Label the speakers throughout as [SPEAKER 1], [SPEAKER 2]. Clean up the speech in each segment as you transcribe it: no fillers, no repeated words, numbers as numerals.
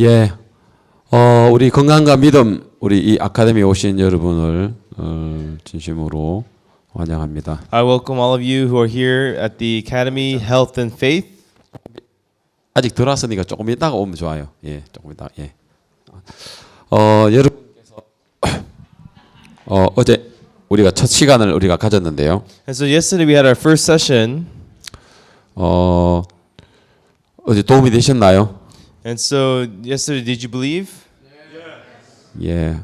[SPEAKER 1] 예, 우리 건강과 믿음, 우리 이 아카데미에 오신 여러분을 진심으로 환영합니다.
[SPEAKER 2] I welcome all of you who are here at the Academy Health and Faith.
[SPEAKER 1] 아직 덜 왔으니까 조금 이따가 오면 좋아요. 예, 조금 이따. 예. 여러분께서 어제 우리가 첫 시간을 우리가 가졌는데요.
[SPEAKER 2] And so yesterday we had our first session.
[SPEAKER 1] 어제 도움이 되셨나요?
[SPEAKER 2] And so yesterday, did you believe?
[SPEAKER 1] 예.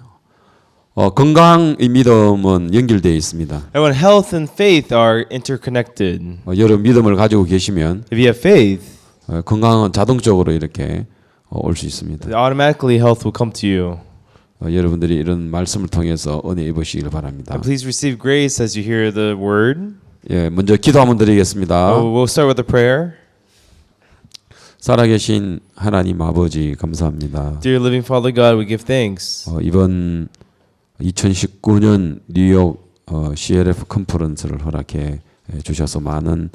[SPEAKER 1] 건강의 믿음은 연결되어 있습니다.
[SPEAKER 2] And when health and faith are interconnected.
[SPEAKER 1] 여러분 믿음을 가지고 계시면
[SPEAKER 2] If you have faith,
[SPEAKER 1] 건강은 자동적으로 이렇게 올 수 있습니다.
[SPEAKER 2] automatically health will come to you.
[SPEAKER 1] 여러분들이 이런 말씀을 통해서 은혜 입으시길 바랍니다.
[SPEAKER 2] And please receive grace as you hear the word.
[SPEAKER 1] 예, 먼저 기도 한번 드리겠습니다.
[SPEAKER 2] We'll start with a prayer.
[SPEAKER 1] 살아계신 하나님 아버지 감사합니다.
[SPEAKER 2] Dear living Father God, we give thanks.
[SPEAKER 1] 이번 2019년 뉴욕 CLF 컨퍼런스를 허락해 주셔서 많은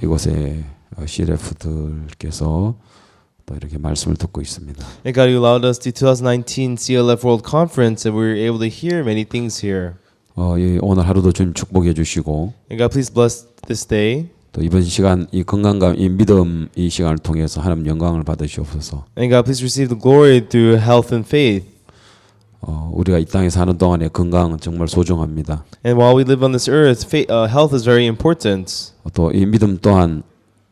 [SPEAKER 1] 이곳에 CLF들께서 또 이렇게 말씀을 듣고 있습니다.
[SPEAKER 2] And God, you allowed us to 2019 CLF World Conference, and we were able to hear many things here.
[SPEAKER 1] 오늘 하루도 주님 축복해 주시고
[SPEAKER 2] And God, please bless this day.
[SPEAKER 1] 또 이번 시간 이 건강과 이 믿음 이 시간을 통해서 하나님 영광을 받으시옵소서.
[SPEAKER 2] And God, please receive the glory through health and faith.
[SPEAKER 1] 우리가 이 땅에 사는 동안에 건강은 정말 소중합니다.
[SPEAKER 2] And while we live on this earth, health is very important.
[SPEAKER 1] 또 이 믿음 또한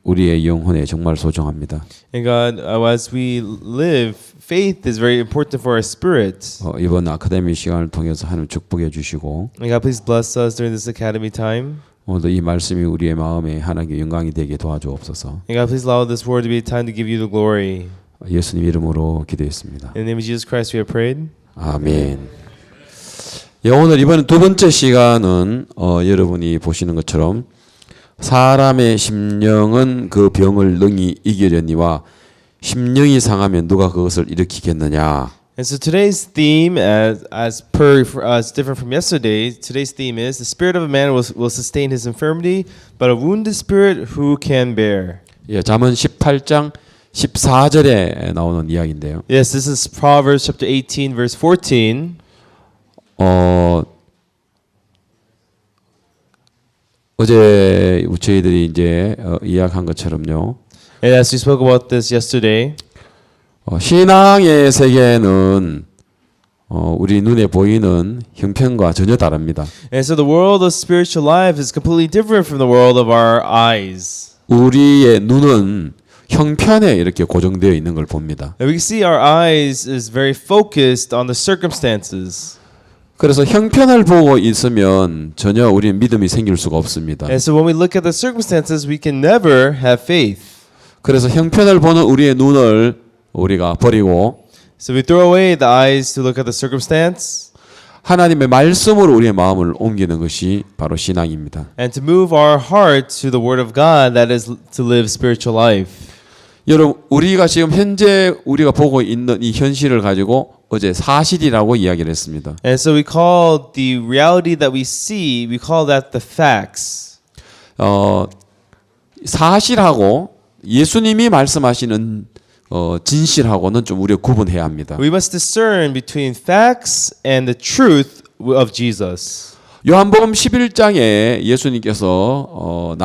[SPEAKER 1] 우리의 영혼에 정말 소중합니다.
[SPEAKER 2] And God, as we live, faith is very important for our spirit.
[SPEAKER 1] 이번 아카데미 시간을 통해서 하나님 축복해 주시고
[SPEAKER 2] And God, please bless us during this academy time.
[SPEAKER 1] 오늘도 이 말씀이 우리의 마음에 하나님께 영광이 되게 도와주옵소서.
[SPEAKER 2] And God, please allow this word to be a time to give you the glory.
[SPEAKER 1] 예수님 이름으로 기도했습니다.
[SPEAKER 2] In the name of Jesus Christ, we have prayed.
[SPEAKER 1] 아멘. 예, 오늘 이번 두 번째 시간은 여러분이 보시는 것처럼 사람의 심령은 그 병을 능히 이기려니와 심령이 상하면 누가 그것을 일으키겠느냐.
[SPEAKER 2] And so today's theme, as different from yesterday, today's theme is the spirit of a man will sustain his infirmity, but a wounded spirit who can bear.
[SPEAKER 1] 예, 잠언 18장 14절에 나오는 이야기인데요.
[SPEAKER 2] Yes, this is Proverbs chapter 18, verse 14.
[SPEAKER 1] 어제 저희들이 이제 이야기한 것처럼요.
[SPEAKER 2] And as we spoke about this yesterday,
[SPEAKER 1] 신앙의 세계는 우리 눈에 보이는 형편과 전혀 다릅니다.
[SPEAKER 2] and so the world of spiritual life is completely different from the world of our eyes.
[SPEAKER 1] 우리의 눈은 형편에 이렇게 고정되어 있는 걸 봅니다.
[SPEAKER 2] And we can see our eyes is very focused on the circumstances.
[SPEAKER 1] 그래서 형편을 보고 있으면 전혀 우리는 믿음이 생길 수가 없습니다.
[SPEAKER 2] And so when we look at the circumstances, we can never have faith.
[SPEAKER 1] 그래서 형편을 보는 우리의 눈을 우리가 버리고
[SPEAKER 2] So we throw away the eyes to look at the circumstance
[SPEAKER 1] 하나님의 말씀으로 우리의 마음을 옮기는 것이 바로 신앙입니다.
[SPEAKER 2] and to move our heart to the Word of God, that is to live spiritual life.
[SPEAKER 1] 여러분, 우리가 지금 현재 우리가 보고 있는 이 현실을 가지고 어제 사실이라고 이야기를 했습니다.
[SPEAKER 2] And so we call the reality that we see, we call that the facts.
[SPEAKER 1] 사실하고 예수님이 말씀하시는 진실하고는 좀 우리가 구분해야 합니다.
[SPEAKER 2] We must discern between facts and the truth of Jesus.
[SPEAKER 1] 요한복음 11장에 예수님께서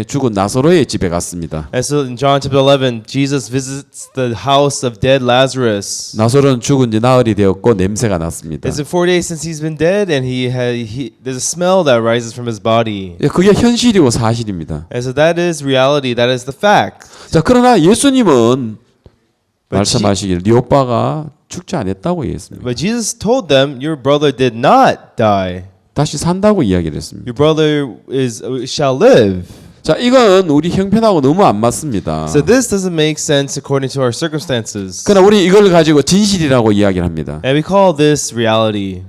[SPEAKER 1] 죽은 나사로의 집에 갔습니다.
[SPEAKER 2] And so in John chapter 11, Jesus visits the house of dead Lazarus.
[SPEAKER 1] 나사로는 죽은 지 나흘이 되었고 냄새가 났습니다.
[SPEAKER 2] It's been 4 days since he's been dead, and there's a smell that rises from his body.
[SPEAKER 1] 예, 그게 현실이고 사실입니다.
[SPEAKER 2] And so that is reality, that is the fact.
[SPEAKER 1] 자, 그러나 예수님은 말씀하시기를 네 오빠가 죽지 않았다고 얘기했습니다.
[SPEAKER 2] But Jesus told them, your brother did not die.
[SPEAKER 1] 다시 산다고 이야기를 했습니다.
[SPEAKER 2] Your brother shall live.
[SPEAKER 1] 자, 이건 우리 형편하고 너무 안 맞습니다.
[SPEAKER 2] So this doesn't make sense according to our circumstances.
[SPEAKER 1] 그러나 우리 이걸 가지고 진실이라고 이야기를 합니다.
[SPEAKER 2] And we call this reality.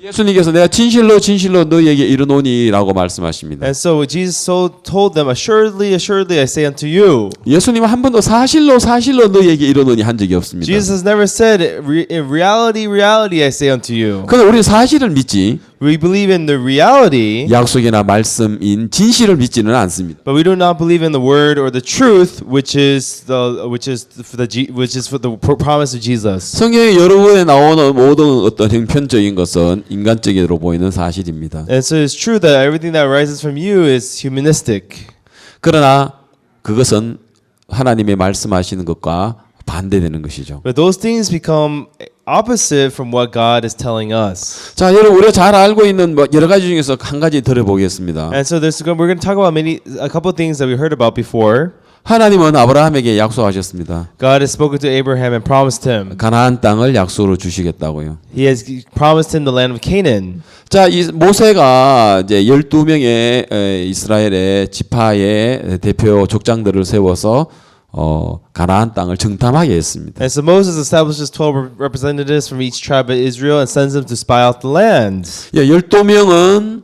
[SPEAKER 1] 예수님께서 내가 진실로 너희에게 이르노니라고 말씀하십니다.
[SPEAKER 2] And so Jesus told them, assuredly I say unto you.
[SPEAKER 1] 예수님은 한 번도 사실로 너희에게 이르노니 한 적이 없습니다.
[SPEAKER 2] Jesus has never said, in reality I say unto you.
[SPEAKER 1] 그러나 우리는 사실을 믿지.
[SPEAKER 2] We believe in the reality,
[SPEAKER 1] 약속이나 말씀인 진실을 믿지는 않습니다.
[SPEAKER 2] but we do not believe in the word or the truth, which is for the promise of Jesus.
[SPEAKER 1] 성경에 여러 번에 나오는 모든 어떤 형편적인 것은 인간적으로 보이는 사실입니다.
[SPEAKER 2] And so it's true that everything that arises from you is humanistic.
[SPEAKER 1] 그러나 그것은 하나님의 말씀하시는 것과 반대되는 것이죠.
[SPEAKER 2] But those things become opposite from what God is telling us.
[SPEAKER 1] 자, 여러분 우리가 잘 알고 있는 뭐 여러 가지 중에서 한 가지 들어보겠습니다.
[SPEAKER 2] And so we're going to talk about a couple of things that we heard about before.
[SPEAKER 1] 하나님은 아브라함에게 약속하셨습니다.
[SPEAKER 2] God has spoken to Abraham and promised him.
[SPEAKER 1] 가나안 땅을 약속으로 주시겠다고요.
[SPEAKER 2] He has promised him the land of Canaan.
[SPEAKER 1] 자, 이 모세가 이제 12명의 이스라엘의 지파의 대표 족장들을 세워서 가나안 땅을 정탐하게 했습니다.
[SPEAKER 2] And so Moses establishes 12 representatives from each tribe of Israel and sends them to spy out the land.
[SPEAKER 1] 예, 12명은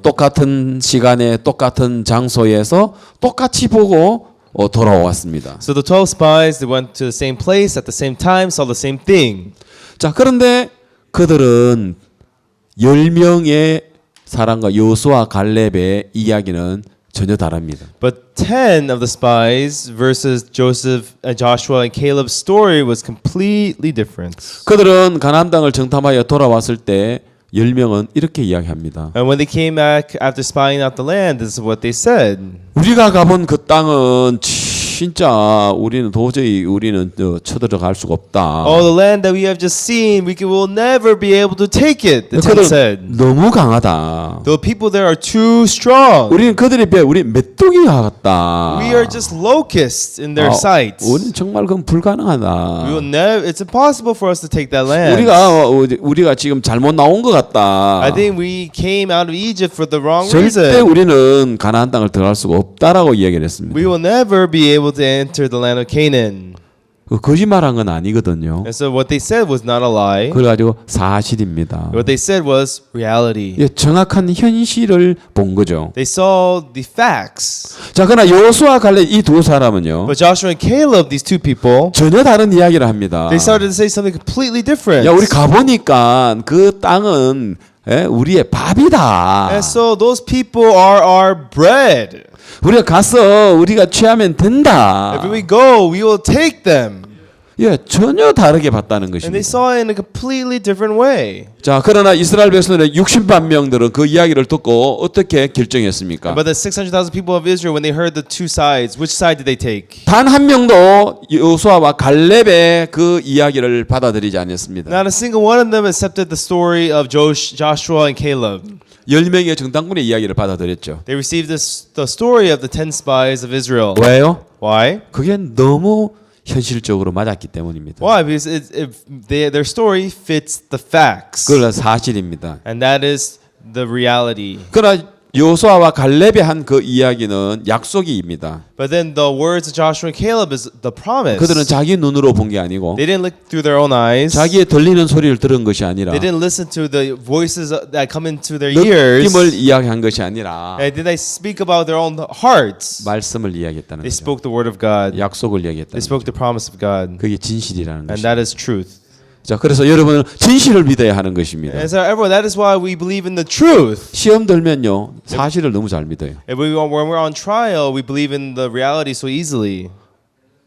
[SPEAKER 1] 똑같은 시간에 똑같은 장소에서 똑같이 보고 돌아왔습니다.
[SPEAKER 2] So the 12 spies, they went to the same place at the same time, saw the same thing.
[SPEAKER 1] 자, 그런데 그들은 10명의 사람과 여호수아 갈렙의 이야기는 전혀 다릅니다.
[SPEAKER 2] But 10 of the spies versus Joshua and Caleb's story was completely different.
[SPEAKER 1] 그들은 가나안 땅을 정탐하여 돌아왔을 때 10명은 이렇게 이야기합니다.
[SPEAKER 2] And when they came back after spying out the land, this is what they said.
[SPEAKER 1] 우리가 가본 그 땅은 진짜 우리는 도저히 쳐들어갈 수가 없다.
[SPEAKER 2] Oh, the land that we have just seen, will never be able to take it. The 10
[SPEAKER 1] 그들은
[SPEAKER 2] said.
[SPEAKER 1] 너무 강하다.
[SPEAKER 2] The people there are too strong.
[SPEAKER 1] 우리는 그들에 비해 우리 메뚜기 같다.
[SPEAKER 2] We are just locusts in their sight.
[SPEAKER 1] 우리는 정말 그건 불가능하다.
[SPEAKER 2] It's impossible for us to take that land.
[SPEAKER 1] 우리가 지금 잘못 나온 것 같다.
[SPEAKER 2] I think we came out of Egypt for the wrong
[SPEAKER 1] 절대
[SPEAKER 2] reason.
[SPEAKER 1] 우리는 가나안 땅을 들어갈 수가 없다라고 이야기를 했습니다.
[SPEAKER 2] We will never be able to enter the land of Canaan.
[SPEAKER 1] 그 거짓말한 건 아니거든요.
[SPEAKER 2] And so what they said was not a lie.
[SPEAKER 1] 그래가지고 사실입니다.
[SPEAKER 2] What they said was reality.
[SPEAKER 1] 예, 정확한 현실을 본 거죠.
[SPEAKER 2] They saw the facts.
[SPEAKER 1] 자, 그러나 여호수아 갈렙 이 두 사람은요
[SPEAKER 2] But Joshua and Caleb, these two people,
[SPEAKER 1] 전혀 다른 이야기를 합니다.
[SPEAKER 2] they started to say something completely different.
[SPEAKER 1] 야, 우리 가보니까 그 땅은 우리의 밥이다.
[SPEAKER 2] And so those people are our bread.
[SPEAKER 1] 우리가 가서 우리가 취하면 된다.
[SPEAKER 2] If we go, we will take them.
[SPEAKER 1] 예, 전혀 다르게 봤다는
[SPEAKER 2] And they
[SPEAKER 1] 것입니다.
[SPEAKER 2] saw it in a completely different way.
[SPEAKER 1] 자, 그러나 이스라엘 백성들의 60만 명들은 그 이야기를 듣고 어떻게 결정했습니까?
[SPEAKER 2] But the 600,000 people of Israel, when they heard the two sides, which side did they take?
[SPEAKER 1] 단 한 명도 여호수아와 갈렙의 그 이야기를 받아들이지 않았습니다.
[SPEAKER 2] Not a single one of them accepted the story of Joshua and Caleb.
[SPEAKER 1] 10명의 정탐꾼의 이야기를 받아들였죠.
[SPEAKER 2] They received the story of the 10 spies of Israel.
[SPEAKER 1] 왜요?
[SPEAKER 2] Why?
[SPEAKER 1] 그게 너무 현실적으로 맞았기 때문입니다.
[SPEAKER 2] Why? Because their story fits the facts.
[SPEAKER 1] 그건 사실입니다.
[SPEAKER 2] And that is the reality.
[SPEAKER 1] 그러나 여호수아와 갈렙의 한 그 이야기는 약속이입니다.
[SPEAKER 2] But then the words of Joshua and Caleb is the promise.
[SPEAKER 1] 그들은 자기 눈으로 본 게 아니고
[SPEAKER 2] They didn't look through their own eyes.
[SPEAKER 1] 자기의 들리는 소리를 들은 것이 아니라
[SPEAKER 2] They didn't listen to the voices that come into their ears.
[SPEAKER 1] 느낌을 이야기한 것이 아니라
[SPEAKER 2] And did they speak about their own hearts?
[SPEAKER 1] 말씀을 이야기했다는
[SPEAKER 2] They
[SPEAKER 1] 거죠.
[SPEAKER 2] spoke the word of God.
[SPEAKER 1] 약속을
[SPEAKER 2] They
[SPEAKER 1] 이야기했다는
[SPEAKER 2] spoke
[SPEAKER 1] 거죠.
[SPEAKER 2] the promise of God.
[SPEAKER 1] 그게 진실이라는
[SPEAKER 2] And
[SPEAKER 1] 것이죠.
[SPEAKER 2] that is truth.
[SPEAKER 1] 자, 그래서 여러분은 진실을 믿어야 하는 것입니다.
[SPEAKER 2] And so everyone, that is why we believe in the truth.
[SPEAKER 1] 시험 들면요 사실을 너무 잘 믿어요.
[SPEAKER 2] And when we're on trial, we believe in the reality so easily.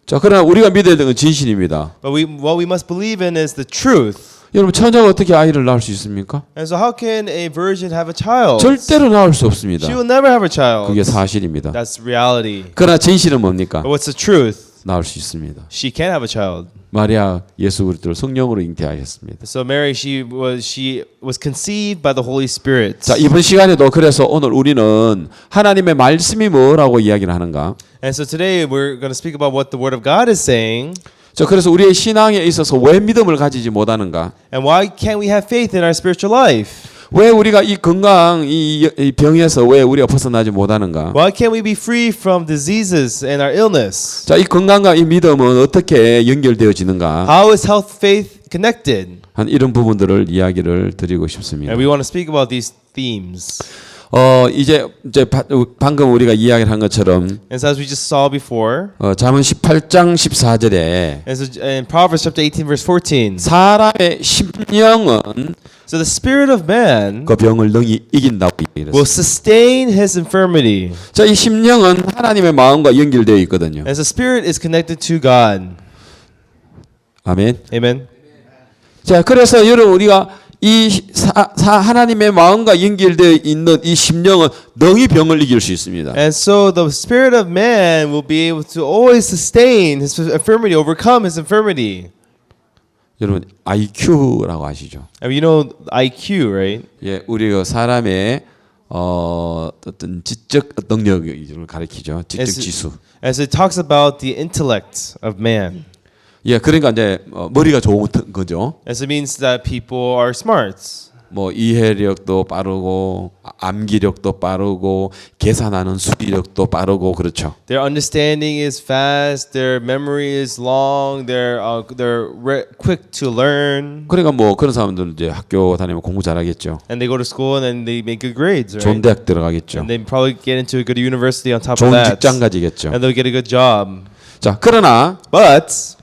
[SPEAKER 1] 자, 그러나 우리가 믿어야 되는 건 진실입니다.
[SPEAKER 2] But what we must believe in is the truth.
[SPEAKER 1] 여러분 처녀가 어떻게 아이를 낳을 수 있습니까?
[SPEAKER 2] And so how can a virgin have a child?
[SPEAKER 1] 절대로 낳을 수 없습니다.
[SPEAKER 2] She will never have a child.
[SPEAKER 1] 그게 사실입니다.
[SPEAKER 2] That's reality.
[SPEAKER 1] 그러나 진실은 뭡니까?
[SPEAKER 2] But what's the truth?
[SPEAKER 1] 낳을 수 있습니다.
[SPEAKER 2] She can have a child.
[SPEAKER 1] 마리아 예수 그리스도를 성령으로 잉태하셨습니다.
[SPEAKER 2] So Mary, she was conceived by the Holy Spirit.
[SPEAKER 1] 자, 이번 시간에도 그래서 오늘 우리는 하나님의 말씀이 뭐라고 이야기를 하는가?
[SPEAKER 2] And so today we're going to speak about what the Word of God is saying.
[SPEAKER 1] 자, 그래서 우리의 신앙에 있어서 왜 믿음을 가지지 못하는가?
[SPEAKER 2] And why can't we have faith in our spiritual life?
[SPEAKER 1] 왜 우리가 이 건강 이 병에서 왜 우리가 벗어나지 못하는가?
[SPEAKER 2] Why can't we be free from diseases and our illness?
[SPEAKER 1] 자, 이 건강과 이 믿음은 어떻게 연결되어지는가?
[SPEAKER 2] How is health faith connected?
[SPEAKER 1] 한 이런 부분들을 이야기를 드리고 싶습니다.
[SPEAKER 2] And we want to speak about these themes.
[SPEAKER 1] 이제 방금 우리가 이야기를 한 것처럼
[SPEAKER 2] And so as we just saw before,
[SPEAKER 1] 잠언 18장 14절에
[SPEAKER 2] and so in Proverbs chapter 18 verse 14,
[SPEAKER 1] 사람의 심령은
[SPEAKER 2] so the spirit of man
[SPEAKER 1] 그 병을 능히 이긴다고
[SPEAKER 2] will
[SPEAKER 1] 얘기했어요.
[SPEAKER 2] sustain his infirmity.
[SPEAKER 1] 자, 이 심령은 하나님의 마음과 연결되어 있거든요.
[SPEAKER 2] As the spirit is connected to God.
[SPEAKER 1] 아멘.
[SPEAKER 2] Amen.
[SPEAKER 1] 자, 그래서 여러분 우리가 이 하나님의 마음과 연결되어 있는 이 심령은 능히 병을 이길 수 있습니다.
[SPEAKER 2] And so the spirit of man will be able to always sustain his infirmity, overcome his infirmity.
[SPEAKER 1] 여러분 IQ라고 아시죠?
[SPEAKER 2] And you know IQ, right?
[SPEAKER 1] 예, 우리가 사람의 어떤 지적 능력을 가리키죠. 지적 지수.
[SPEAKER 2] As it talks about the intellect of man.
[SPEAKER 1] 예, 그러니까 이제 머리가 좋은 거죠.
[SPEAKER 2] As it means that people are smart.
[SPEAKER 1] 뭐 이해력도 빠르고 암기력도 빠르고 계산하는 수비력도 빠르고 그렇죠.
[SPEAKER 2] Their understanding is fast. Their memory is long. They're quick to learn.
[SPEAKER 1] 그러니까 뭐 그런 사람들은 이제 학교 다니면 공부 잘하겠죠.
[SPEAKER 2] And they go to school and then they make good grades,
[SPEAKER 1] 좋은
[SPEAKER 2] right?
[SPEAKER 1] 대학 들어가겠죠.
[SPEAKER 2] And they probably get into a good university on top of
[SPEAKER 1] 좋은
[SPEAKER 2] that.
[SPEAKER 1] 직장 가지겠죠.
[SPEAKER 2] And they'll get a good job.
[SPEAKER 1] 자, 그러나
[SPEAKER 2] But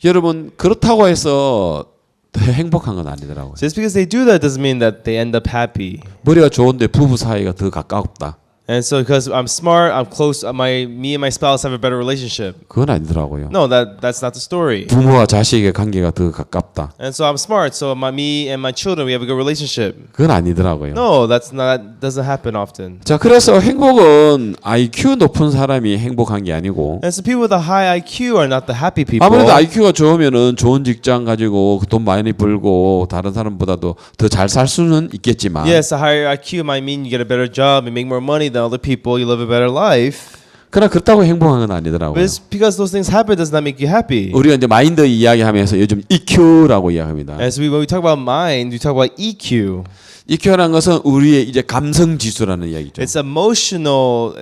[SPEAKER 1] 여러분 그렇다고 해서 더 행복한 건 아니더라고요.
[SPEAKER 2] just because they do that doesn't mean that they end up happy.
[SPEAKER 1] 머리가 좋은데 부부 사이가 더 가깝다.
[SPEAKER 2] And so because I'm smart, I'm close, me and my spouse have a better relationship.
[SPEAKER 1] 그건 아니더라고요.
[SPEAKER 2] No, that's not the story.
[SPEAKER 1] 부모와 자식의 관계가 더 가깝다.
[SPEAKER 2] And so I'm smart, so me and my children, we have a good relationship.
[SPEAKER 1] 그건 아니더라고요.
[SPEAKER 2] No, doesn't happen often.
[SPEAKER 1] 자, 그래서 행복은 IQ 높은 사람이 행복한 게 아니고
[SPEAKER 2] And so people with a high IQ are not the happy people.
[SPEAKER 1] 아무래도 IQ가 좋으면은 좋은 직장 가지고 돈 많이 벌고 다른 사람보다도 더 잘 살 수는 있겠지만
[SPEAKER 2] Yes, a higher IQ might mean you get a better job and make more money than other people, you live a better life.
[SPEAKER 1] 그러나 그렇다고 행복한 건 아니더라고요.
[SPEAKER 2] But it's because those things happen does not make you happy.
[SPEAKER 1] 우리가 이제 마인드 이야기하면서 요즘 EQ라고 이야기합니다.
[SPEAKER 2] As when we talk about mind, we talk about EQ.
[SPEAKER 1] EQ라는 것은 우리의 이제 감성 지수라는 이야기죠.
[SPEAKER 2] It's emotional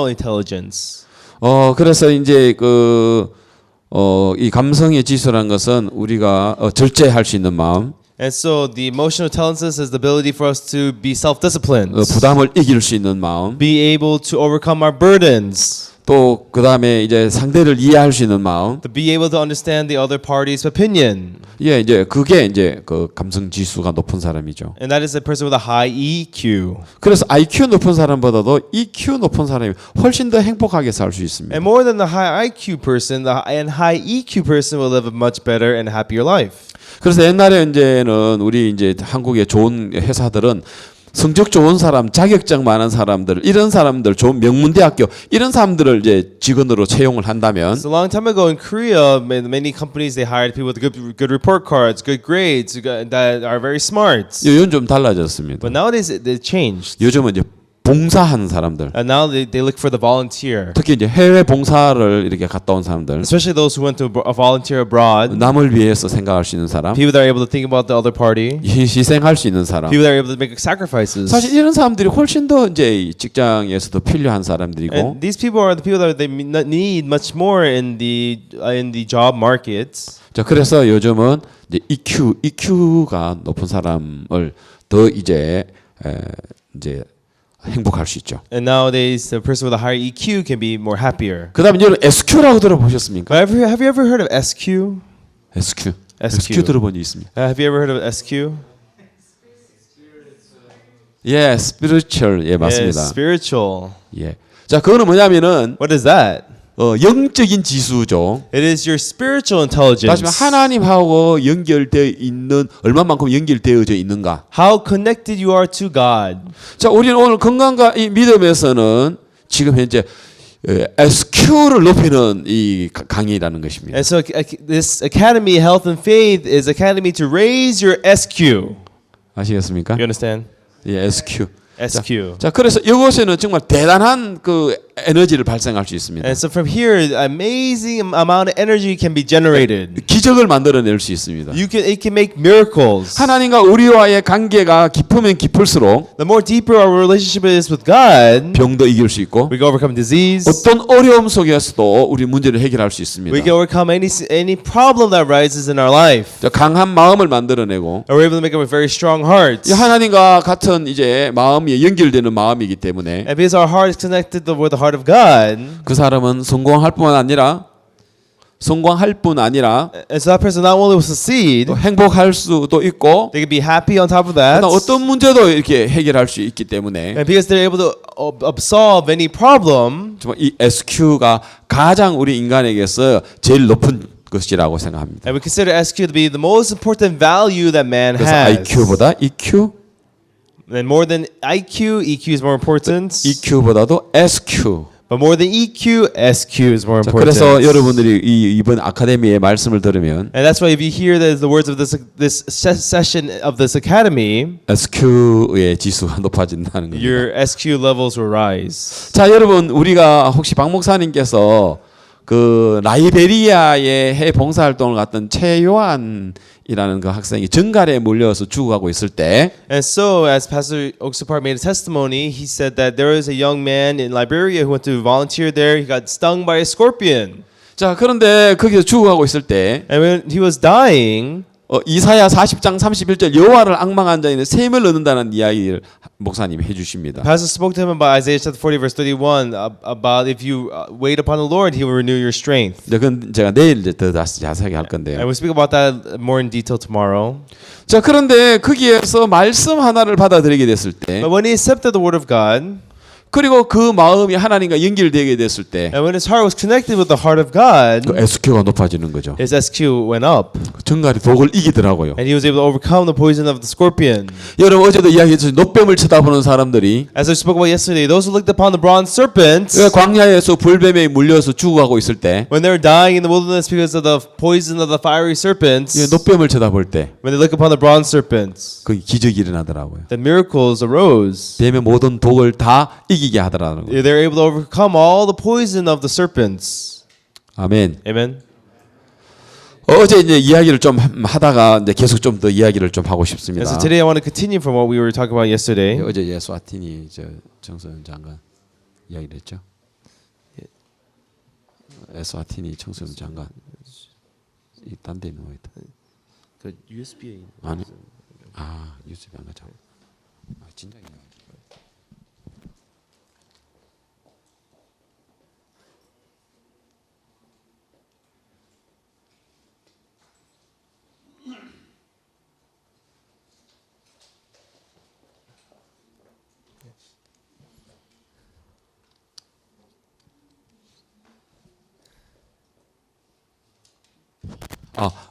[SPEAKER 2] intelligence.
[SPEAKER 1] 그래서 이제 이 감성의 지수라는 것은 우리가 절제할 수 있는 마음,
[SPEAKER 2] And so the emotional intelligence is the ability for us to be self-disciplined,
[SPEAKER 1] 부담을 이길 수 있는 마음,
[SPEAKER 2] be able to overcome our burdens,
[SPEAKER 1] 또 그다음에 이제 상대를 이해할 수 있는 마음.
[SPEAKER 2] to be able to understand the other party's opinion.
[SPEAKER 1] 예, 이제 그게 이제 그 감성 지수가 높은 사람이죠.
[SPEAKER 2] And that is a person with a high EQ.
[SPEAKER 1] 그래서 IQ 높은 사람보다도 EQ 높은 사람이 훨씬 더 행복하게 살 수 있습니다.
[SPEAKER 2] And more than the high IQ person, the high EQ person will live a much better and happier life.
[SPEAKER 1] 그래서 옛날에 이제는 우리 이제 한국의 좋은 회사들은 성적 좋은 사람, 자격증 많은 사람들, 이런 사람들, 좋은 명문대학교 이런 사람들을 이제 직원으로 채용을 한다면
[SPEAKER 2] So a long time ago in Korea, many companies they hired people with good report cards, good grades, that are very smart.
[SPEAKER 1] 요즘 좀 달라졌습니다.
[SPEAKER 2] But nowadays it changed.
[SPEAKER 1] 요즘은 이제 봉사하는 사람들,
[SPEAKER 2] And now they look for the volunteer,
[SPEAKER 1] 특히 이제 해외 봉사를 이렇게 갔다 온 사람들,
[SPEAKER 2] especially those who went to a volunteer abroad.
[SPEAKER 1] 남을 위해서 생각할 수 있는 사람,
[SPEAKER 2] People that are able to think about the other party.
[SPEAKER 1] 희생할 수 있는 사람.
[SPEAKER 2] People that are able to make sacrifices.
[SPEAKER 1] 사실 이런 사람들이 훨씬 더 이제 직장에서도 필요한 사람들이고,
[SPEAKER 2] And these people are the people that they need much more in the job markets.
[SPEAKER 1] 자 그래서 요즘은 이제 EQ가 높은 사람을 더 이제 행복할 수 있죠.
[SPEAKER 2] And nowadays, the person with a higher EQ can be more happier.
[SPEAKER 1] 그다음에 여러분 SQ라고 들어보셨습니까?
[SPEAKER 2] Have you ever heard of SQ?
[SPEAKER 1] SQ.
[SPEAKER 2] SQ.
[SPEAKER 1] SQ 들어본 적 있습니다.
[SPEAKER 2] Have you ever heard of SQ?
[SPEAKER 1] 예, spiritual. 예, 맞습니다.
[SPEAKER 2] Yes, spiritual.
[SPEAKER 1] 예. 자, 그거는 뭐냐면은
[SPEAKER 2] What is that?
[SPEAKER 1] 영적인 지수죠.
[SPEAKER 2] It is your spiritual intelligence.
[SPEAKER 1] 다시 말해 하나님하고 연결되어 있는 얼마만큼 연결되어져 있는가.
[SPEAKER 2] How connected you are to God.
[SPEAKER 1] 자, 우리는 오늘 건강과 이 믿음에서는 지금 현재 SQ를 높이는 이 강의라는 것입니다.
[SPEAKER 2] And so this academy, Health and Faith, is academy to raise your SQ.
[SPEAKER 1] 아시겠습니까?
[SPEAKER 2] You understand?
[SPEAKER 1] 예, SQ.
[SPEAKER 2] SQ.
[SPEAKER 1] 자, 그래서 이것에는 정말 대단한 그 에너지를 발생할 수 있습니다.
[SPEAKER 2] And so from here, amazing amount of energy can be generated.
[SPEAKER 1] 기적을 만들어낼 수 있습니다.
[SPEAKER 2] It can make miracles.
[SPEAKER 1] 하나님과 우리와의 관계가 깊으면 깊을수록
[SPEAKER 2] The more deeper our relationship is with God,
[SPEAKER 1] 병도 이길 수 있고
[SPEAKER 2] we can overcome disease.
[SPEAKER 1] 어떤 어려움 속에서도 우리 문제를 해결할 수 있습니다.
[SPEAKER 2] We can overcome any problem that rises in our life.
[SPEAKER 1] 자, 강한 마음을 만들어내고
[SPEAKER 2] And we're able to make up a very strong heart.
[SPEAKER 1] 이 하나님과 같은 이제 마음이 연결되는 마음이기 때문에
[SPEAKER 2] And because our heart is connected with the heart of God,
[SPEAKER 1] 그 사람은 성공할 뿐 아니라
[SPEAKER 2] and so that person not only will succeed,
[SPEAKER 1] 또 행복할 수도 있고
[SPEAKER 2] they can be happy on top of that.
[SPEAKER 1] 그다음 어떤 문제도 이렇게 해결할 수 있기 때문에
[SPEAKER 2] And because they're able to solve any problem,
[SPEAKER 1] 정말 이 SQ가 가장 우리 인간에게서 제일 높은 것이라고 생각합니다.
[SPEAKER 2] and we consider SQ to be the most important value that man
[SPEAKER 1] 그래서
[SPEAKER 2] has.
[SPEAKER 1] IQ보다 EQ,
[SPEAKER 2] And more than IQ, EQ is more important.
[SPEAKER 1] EQ보다도 SQ.
[SPEAKER 2] But more than EQ, SQ is more
[SPEAKER 1] 자,
[SPEAKER 2] important.
[SPEAKER 1] 그래서 여러분들이 이번 아카데미의 말씀을 들으면
[SPEAKER 2] And that's why if you hear the words of this session of this academy,
[SPEAKER 1] SQ의 지수가 높아진다는 겁니다.
[SPEAKER 2] your SQ levels will rise.
[SPEAKER 1] 자, 여러분 우리가 혹시 박 목사님께서 그 라이베리아에 해 봉사활동을 갔던 최요한이라는 그 학생이 정갈에 몰려서 죽어가고 있을 때
[SPEAKER 2] And so, as Pastor Oksapar made a testimony, he said that there was a young man in Liberia who went to volunteer there. He got stung by a scorpion.
[SPEAKER 1] 자, 그런데 거기서 죽어가고 있을 때
[SPEAKER 2] And when he was dying,
[SPEAKER 1] 이사야 40장 31절 여호와를 앙망한 자에는 샘을 얻는다는 이야기를 목사님이 해주십니다.
[SPEAKER 2] Pastor spoke to him about Isaiah chapter 40 verse 31 about if you wait upon the Lord, He will renew your strength.
[SPEAKER 1] 그건 제가 내일 이제 더 자세하게 할
[SPEAKER 2] And
[SPEAKER 1] 건데요.
[SPEAKER 2] we'll speak about that more in detail tomorrow.
[SPEAKER 1] 자, 그런데 거기에서 말씀 하나를 받아들이게 됐을 때
[SPEAKER 2] But when he accepted the word of God,
[SPEAKER 1] 그리고 그 마음이 하나님과 연결되게 됐을 때
[SPEAKER 2] and when his heart was connected with the heart of God,
[SPEAKER 1] 그 SQ가 높아지는 거죠.
[SPEAKER 2] his SQ went up,
[SPEAKER 1] 정갈이 독을 이기더라고요.
[SPEAKER 2] and he was able to overcome the poison of the scorpion.
[SPEAKER 1] 여러분 어제도 이야기했듯이 노뱀을 쳐다보는 사람들이
[SPEAKER 2] As I spoke about yesterday, those who looked upon the bronze serpent,
[SPEAKER 1] 광야에서 불뱀에 물려서 죽어가고 있을 때
[SPEAKER 2] when they're dying in the wilderness because of the poison of the fiery serpents,
[SPEAKER 1] 노뱀을 쳐다볼 때
[SPEAKER 2] when they look upon the bronze serpents,
[SPEAKER 1] 그 기적이 일어나더라고요.
[SPEAKER 2] the miracles arose.
[SPEAKER 1] 뱀의 모든 독을 다 이기게 하더라는 거예요.
[SPEAKER 2] They're able to overcome all the poison of the serpents.
[SPEAKER 1] 아멘.
[SPEAKER 2] Amen.
[SPEAKER 1] 어제 이제 이야기를 좀 하다가 이제 계속 좀 더 이야기를 좀 하고
[SPEAKER 2] And
[SPEAKER 1] 싶습니다.
[SPEAKER 2] so today I want to continue from what we were talking about yesterday.
[SPEAKER 1] 어제 예수아틴이 청소년 장관 이야기를 했죠. 예수아틴이 청소년 장관 딴 데 누워 있다.
[SPEAKER 2] 그 USB에
[SPEAKER 1] 아니, 뉴스에 안 가자. 진작에.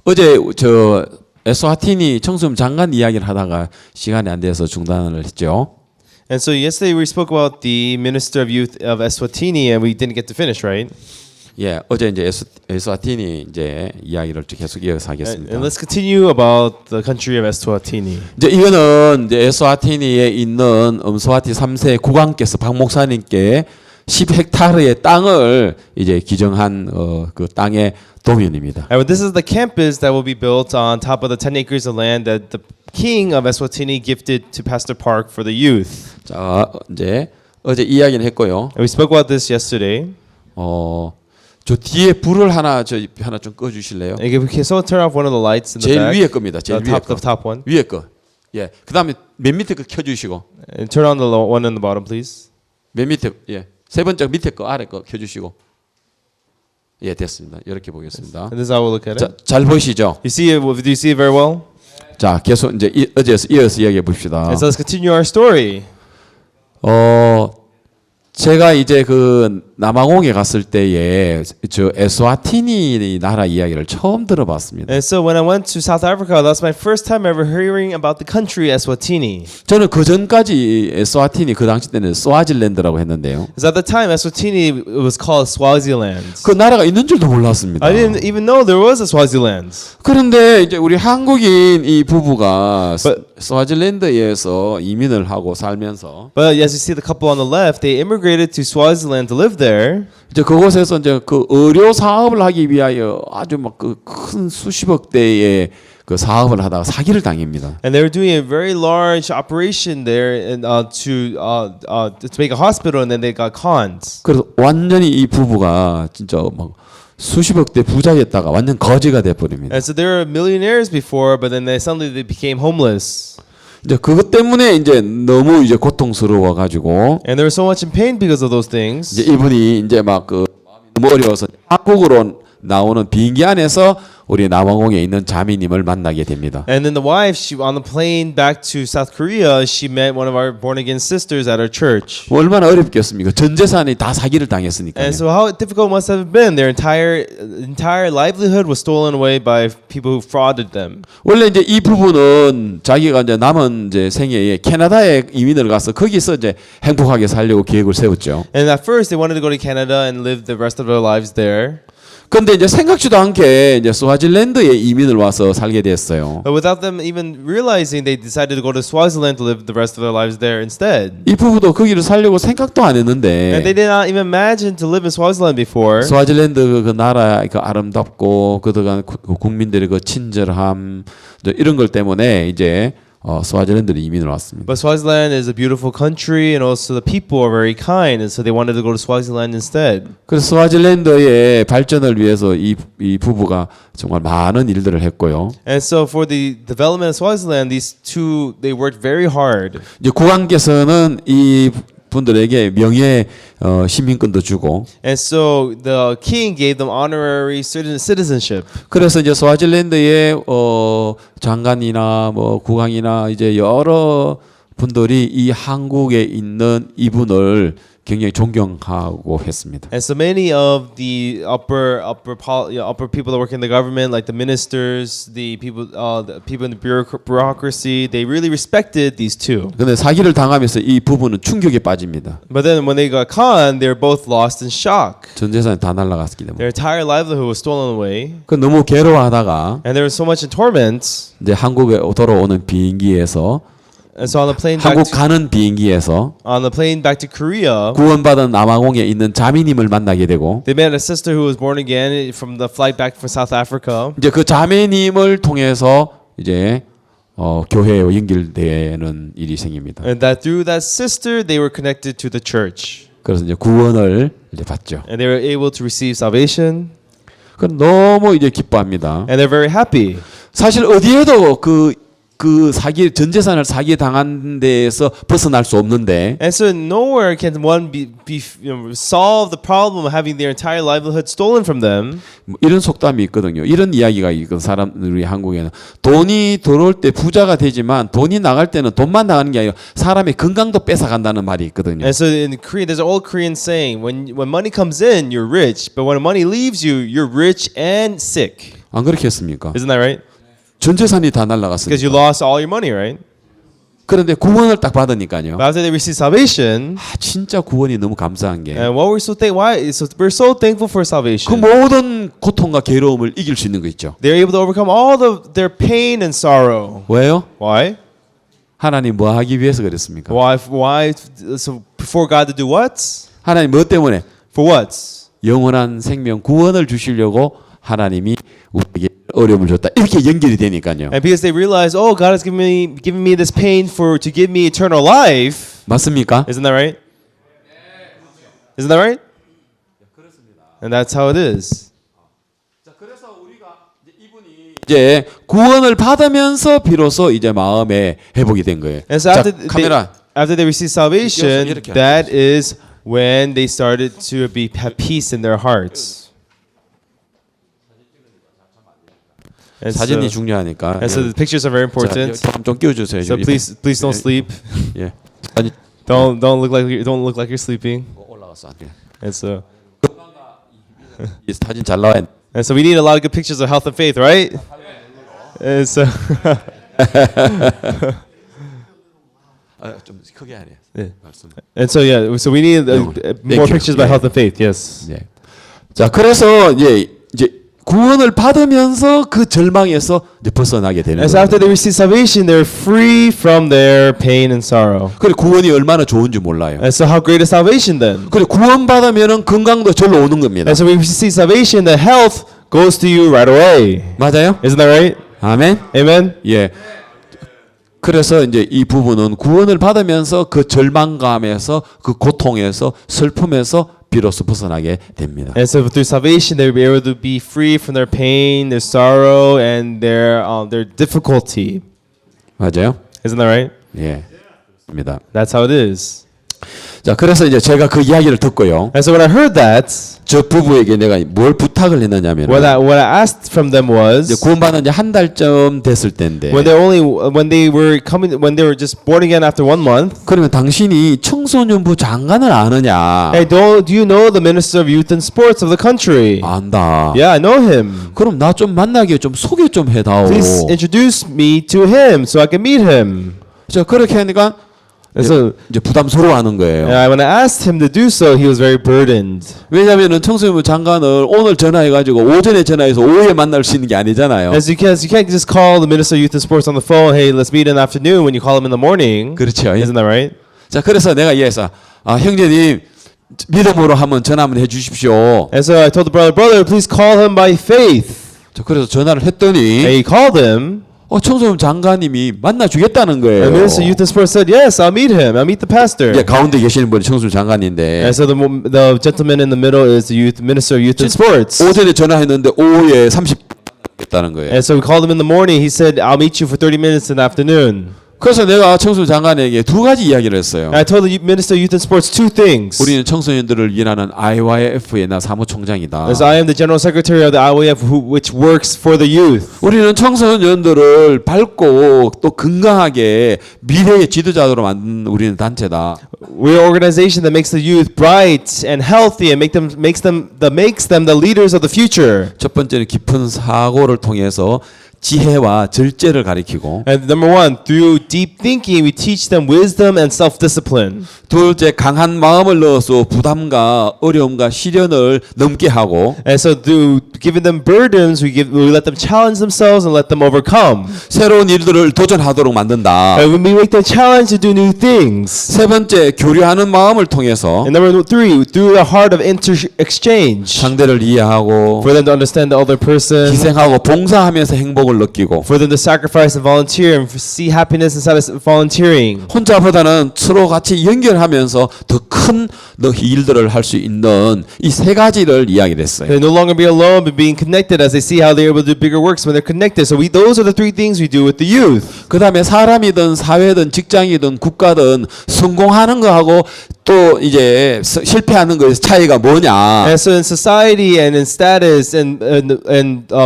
[SPEAKER 1] 어제 저 에스와티니 청소년 장관 이야기를 하다가 시간이 안 돼서 중단을 했죠.
[SPEAKER 2] And so yesterday we spoke about the Minister of Youth of Eswatini and we didn't get to finish, right?
[SPEAKER 1] 예, 어제 이제 에스와티니 이제 이야기를 계속 이어서 하겠습니다.
[SPEAKER 2] And let's continue about the country of Eswatini.
[SPEAKER 1] 이제 이거는 이제 에스와티니에 있는 음스와티 3세 국왕께서 박 목사님께 10헥타르의 땅을 이제 기증한 그 땅의 도면입니다.
[SPEAKER 2] And this is the campus that will be built on top of the 10 acres of land that the king of Eswatini gifted to Pastor Park for the youth.
[SPEAKER 1] 자, 이제 어제 이야기는 했고요.
[SPEAKER 2] And we spoke about this yesterday.
[SPEAKER 1] 저 뒤에 불을 하나 좀 꺼 주실래요?
[SPEAKER 2] And can someone turn off one of the lights in the
[SPEAKER 1] 제일
[SPEAKER 2] back?
[SPEAKER 1] 위에 겁니다. 제일
[SPEAKER 2] The
[SPEAKER 1] 위에
[SPEAKER 2] top, the top one.
[SPEAKER 1] 위에 거. 예. 그다음에 맨 밑에 거 켜 주시고.
[SPEAKER 2] And turn on the one in the bottom, please.
[SPEAKER 1] 맨 밑에 예. 세 번째 밑에 거 아래 거 켜 주시고. 예, 됐습니다. 이렇게 보겠습니다.
[SPEAKER 2] And this is how we'll look at it.
[SPEAKER 1] 자, 잘 보시죠?
[SPEAKER 2] You see it? Do you see it very well?
[SPEAKER 1] 자, 계속 이제 어제에서 이어서 이야기해 봅시다.
[SPEAKER 2] And so let's continue our story.
[SPEAKER 1] 제가 이제 그 남아공에 갔을 때에 저 에스와티니 나라 이야기를 처음 들어봤습니다.
[SPEAKER 2] And so when I went to South Africa, that's my first time ever hearing about the country Eswatini.
[SPEAKER 1] 저는 그 전까지 에스와티니 그 당시 때는 스와질랜드라고 했는데요.
[SPEAKER 2] Because at the time, Eswatini was called Swaziland.
[SPEAKER 1] 그 나라가 있는 줄도 몰랐습니다.
[SPEAKER 2] I didn't even know there was a Swaziland.
[SPEAKER 1] 그런데 이제 우리 한국인 이 부부가
[SPEAKER 2] But
[SPEAKER 1] 스와질랜드에서 이민을 하고 살면서
[SPEAKER 2] But as you see the couple on the left, they immigrated to Swaziland to live there.
[SPEAKER 1] 이제 그곳에서 이제 그 의료 사업을 하기 위하여 아주 막 그 큰 수십억 대의 그 사업을 하다가 사기를 당합니다.
[SPEAKER 2] And they were doing a very large operation there and to make a hospital, and then they got conned.
[SPEAKER 1] 그래서 완전히 이 부부가 진짜 막 수십억 대 부자였다가 완전 거지가 돼 버립니다.
[SPEAKER 2] And so they were millionaires before, but then suddenly they became homeless.
[SPEAKER 1] 이제 그것 때문에 이제 너무 이제 고통스러워 가지고
[SPEAKER 2] And they were so much in pain because of those things.
[SPEAKER 1] 이제 이분이 이제 막 그 너무 어려워서 한국으로 나오는 비행기 안에서 우리 남아공에 있는 자매님을 만나게 됩니다.
[SPEAKER 2] And then the wife, she on the plane back to South Korea, she met one of our born again sisters at our church.
[SPEAKER 1] 얼마나 어렵겠습니까? 전 재산이 다 사기를 당했으니까요.
[SPEAKER 2] And so how difficult must have been? Their entire livelihood was stolen away by people who frauded them.
[SPEAKER 1] 원래 이제 이 부부는 자기가 이제 남은 이제 생애에 캐나다에 이민을 가서 거기서 이제 행복하게 살려고 계획을 세웠죠.
[SPEAKER 2] And at first they wanted to go to Canada and live the rest of their lives there.
[SPEAKER 1] 근데 이제 생각지도 않게 이제 스와질랜드에 이민을 와서 살게 됐어요.
[SPEAKER 2] But without them even realizing, they decided to go to Swaziland to live the rest of their lives there instead.
[SPEAKER 1] 이 부부도 거기를 살려고 생각도 안
[SPEAKER 2] And
[SPEAKER 1] 했는데
[SPEAKER 2] they did not even imagine to live in Swaziland before.
[SPEAKER 1] 스와질랜드 그 나라 그 아름답고 그동안 국민들의 그 친절함 이런 걸 때문에 이제 스와질랜드로 이민을 왔습니다.
[SPEAKER 2] But Swaziland is a beautiful country, and also the people are very kind, and so they wanted to go to Swaziland instead.
[SPEAKER 1] 그래서 스와질랜드의 발전을 위해서 이 부부가 정말 많은 일들을 했고요.
[SPEAKER 2] And so for the development of Swaziland, these two, they worked very hard.
[SPEAKER 1] 이제 국왕께서는 이 분들에게 명예 시민권도 주고
[SPEAKER 2] And so the king gave them honorary citizenship.
[SPEAKER 1] 그래서 이제 스와질랜드의 장관이나 뭐 국왕이나 이제 여러 분들이 이 한국에 있는 이분을 굉장히 존경하고 했습니다.
[SPEAKER 2] And so many of the upper people that work in the government, like the ministers, the people in the bureaucracy, they really respected these two.
[SPEAKER 1] 근데 사기를 당하면서 이 부부는 충격에 빠집니다.
[SPEAKER 2] But then when they got conned, they were both lost in shock.
[SPEAKER 1] 전 재산이 다 날아갔기 때문에.
[SPEAKER 2] Their entire livelihood was stolen away,
[SPEAKER 1] 그 너무 괴로워하다가
[SPEAKER 2] and they were so much in torment.
[SPEAKER 1] 이제 한국에 돌아오는 비행기에서
[SPEAKER 2] And so on the plane
[SPEAKER 1] 한국 가는 비행기에서
[SPEAKER 2] back to Korea,
[SPEAKER 1] 구원받은 남아공에 있는 자매님을 만나게 되고
[SPEAKER 2] they met a sister who was born again from the flight back from South Africa.
[SPEAKER 1] 이제 그 자매님을 통해서 이제 교회에 연결되는 일이 생깁니다.
[SPEAKER 2] And that through that sister, they were connected to the church.
[SPEAKER 1] 그래서 이제 구원을 이제 받죠.
[SPEAKER 2] And they were able to receive salvation.
[SPEAKER 1] 그 너무 이제 기뻐합니다.
[SPEAKER 2] And they're very happy.
[SPEAKER 1] 사실 어디에도 그 사기 전 재산을 사기 당한 데에서 벗어날 수 없는데
[SPEAKER 2] And so nowhere can one solve the problem of having their entire livelihood stolen from them.
[SPEAKER 1] 뭐 이런 속담이 있거든요. 이런 이야기가 있거든. 사람들이 한국에는 돈이 들어올 때 부자가 되지만 돈이 나갈 때는 돈만 나가는 게 아니라 사람의 건강도 뺏어간다는 말이 있거든요.
[SPEAKER 2] And so in Korea, there's an old Korean saying: when money comes in, you're rich, but when money leaves you, you're rich and sick.
[SPEAKER 1] 안 그렇겠습니까?
[SPEAKER 2] Isn't that right?
[SPEAKER 1] 전 재산이 다
[SPEAKER 2] Because you
[SPEAKER 1] 날라갔으니까.
[SPEAKER 2] lost all your money, right?
[SPEAKER 1] 그런데 구원을 딱 받으니까요.
[SPEAKER 2] But after they received salvation,
[SPEAKER 1] 진짜 구원이 너무 감사한 게
[SPEAKER 2] and what we're so we're so thankful for
[SPEAKER 1] 그
[SPEAKER 2] salvation.
[SPEAKER 1] 모든 고통과 괴로움을 이길 수 있는 거 있죠.
[SPEAKER 2] They're able to overcome all their pain and sorrow.
[SPEAKER 1] 왜요?
[SPEAKER 2] Why?
[SPEAKER 1] 하나님 뭐 하기 위해서 그랬습니까?
[SPEAKER 2] Why? So before God to do what?
[SPEAKER 1] 하나님 뭐 때문에?
[SPEAKER 2] For what?
[SPEAKER 1] 영원한 생명 구원을 주시려고 하나님이 우리에게 어려움을 줬다. 이렇게 연결이 되니까요.
[SPEAKER 2] And because they realize, oh, God has given me this pain to give me eternal life.
[SPEAKER 1] 맞습니까?
[SPEAKER 2] Isn't that right? Isn't that right? And that's how it is.
[SPEAKER 1] 이제 구원을 받으면서 비로소 이제 마음에 회복이 된 거예요.
[SPEAKER 2] And so
[SPEAKER 1] 자,
[SPEAKER 2] after they receive salvation,
[SPEAKER 1] 이렇게
[SPEAKER 2] that is when they started to have peace in their hearts. And
[SPEAKER 1] 사진이
[SPEAKER 2] so,
[SPEAKER 1] 중요하니까.
[SPEAKER 2] and so the pictures are very important.
[SPEAKER 1] 좀 끼워주세요.
[SPEAKER 2] So please don't sleep.
[SPEAKER 1] 예. 아니
[SPEAKER 2] Don't look like you're sleeping.
[SPEAKER 1] 올라갔어.
[SPEAKER 2] And so
[SPEAKER 1] 이 사진 잘 나와야.
[SPEAKER 2] we need a lot of good pictures of health and faith, right? And so
[SPEAKER 1] 좀 크게 하네.
[SPEAKER 2] 네.
[SPEAKER 1] 말씀.
[SPEAKER 2] and so so we need more pictures about health and faith. Yes.
[SPEAKER 1] 네. 자, 그래서 이제 구원을 받으면서 그 절망에서 이제 벗어나게 되는
[SPEAKER 2] And so
[SPEAKER 1] 거예요.
[SPEAKER 2] after they receive salvation, they're free from their pain and sorrow.
[SPEAKER 1] 그래 구원이 얼마나 좋은지 몰라요.
[SPEAKER 2] And so how great is salvation then?
[SPEAKER 1] 그래 구원 받으면은 건강도 절로 오는 겁니다.
[SPEAKER 2] And so when you receive salvation, the health goes to you right away.
[SPEAKER 1] 맞아요?
[SPEAKER 2] Isn't that right?
[SPEAKER 1] 아멘.
[SPEAKER 2] Amen?
[SPEAKER 1] 예. 그래서 이제 이 부분은 구원을 받으면서 그 절망감에서 그 고통에서 슬픔에서 비로소 벗어나게 됩니다.
[SPEAKER 2] And so through salvation, they'll be able to be free from their pain, their sorrow, and their difficulty.
[SPEAKER 1] 맞아요?
[SPEAKER 2] Isn't that right?
[SPEAKER 1] 예. 입니다.
[SPEAKER 2] That's how it is.
[SPEAKER 1] 자, 그래서 이제 제가 그 이야기를 듣고요.
[SPEAKER 2] And so when I heard that,
[SPEAKER 1] 저 부부에게 내가 뭘 부탁을 했느냐면
[SPEAKER 2] what I asked from them was,
[SPEAKER 1] 구원받은 지 한 달쯤 됐을 때인데
[SPEAKER 2] when they were just born again after 1 month.
[SPEAKER 1] 그러면 당신이 청소년부 장관을 아느냐?
[SPEAKER 2] Hey, do you know the minister of youth and sports of the country?
[SPEAKER 1] 안다.
[SPEAKER 2] Yeah, I know him.
[SPEAKER 1] 그럼 나 좀 만나게 좀 소개 좀 해다오.
[SPEAKER 2] Please introduce me to him so I can meet him.
[SPEAKER 1] 자, 그렇게 하니까
[SPEAKER 2] And so
[SPEAKER 1] 이제 부담스러워하는 거예요.
[SPEAKER 2] when I asked him to do so, he was very burdened.
[SPEAKER 1] 왜냐하면은 청소년부 장관을 오늘 전화해가지고 오전에 전화해서 오후에 만날 수 있는 게 아니잖아요.
[SPEAKER 2] As you can't just call the minister of youth and sports on the phone. Hey, let's meet in the afternoon when you call him in the morning.
[SPEAKER 1] 그렇죠.
[SPEAKER 2] Isn't that right?
[SPEAKER 1] 자, 그래서 내가 이해해서 형제님 믿음으로 한번 전화 한번 해주십시오.
[SPEAKER 2] And so I told the brother, please call him by faith.
[SPEAKER 1] 자, 그래서 전화를 했더니
[SPEAKER 2] And he called him.
[SPEAKER 1] 청소년 장관님이 만나주겠다는 거예요.
[SPEAKER 2] And the minister of youth and sports said, yes, I'll meet him. I'll meet the pastor.
[SPEAKER 1] 이제 가운데 계시는 분이 청소년 장관인데
[SPEAKER 2] And so the gentleman in the middle is the minister of youth and sports.
[SPEAKER 1] 오전에 전화했는데 오후에 30분 거예요.
[SPEAKER 2] And so we called him in the morning. He said, I'll meet you for 30 minutes in the afternoon.
[SPEAKER 1] 그래서 내가 청소년 장관에게 두 가지 이야기를 했어요.
[SPEAKER 2] And I told the minister of youth and sports 2 things.
[SPEAKER 1] 우리는 청소년들을 위하는 IYF의 나 사무총장이다.
[SPEAKER 2] As I am the general secretary of the IYF, which works for the youth.
[SPEAKER 1] 우리는 청소년들을 밝고 또 건강하게 미래의 지도자로 만든 우리는 단체다.
[SPEAKER 2] We're an organization that makes the youth bright and healthy and makes them the leaders of the future.
[SPEAKER 1] 첫 번째는 깊은 사고를 통해서 지혜와 절제를 가리키고,
[SPEAKER 2] And number 1, through deep thinking, we teach them wisdom and self-discipline.
[SPEAKER 1] 둘째 강한 마음을 넣어서 부담과 어려움과 시련을 넘게 하고,
[SPEAKER 2] And so through giving them burdens, we let them challenge themselves and let them overcome.
[SPEAKER 1] 새로운 일들을 도전하도록 만든다.
[SPEAKER 2] And we make them challenge to do new things.
[SPEAKER 1] 세 번째 교류하는 마음을 통해서
[SPEAKER 2] And number 3, through the heart of exchange,
[SPEAKER 1] 상대를 이해하고
[SPEAKER 2] for them to understand the other person,
[SPEAKER 1] 희생하고 봉사하면서 행복을 느끼고,
[SPEAKER 2] for them to sacrifice and volunteer and see happiness inside of volunteering.
[SPEAKER 1] 혼자보다는 서로 같이 연결하면서 더 큰 일들을 할 수 있는 이 세 가지를 이야기를 했어요.
[SPEAKER 2] They no longer be alone, but being connected as they see how they're able to do bigger works when they're connected. So those are the 3 things we do with the youth.
[SPEAKER 1] 그 다음에 사람이든 사회든 직장이든 국가든 성공하는 거하고 또 이제 실패하는 거의 차이가 뭐냐?
[SPEAKER 2] And so in society and in status and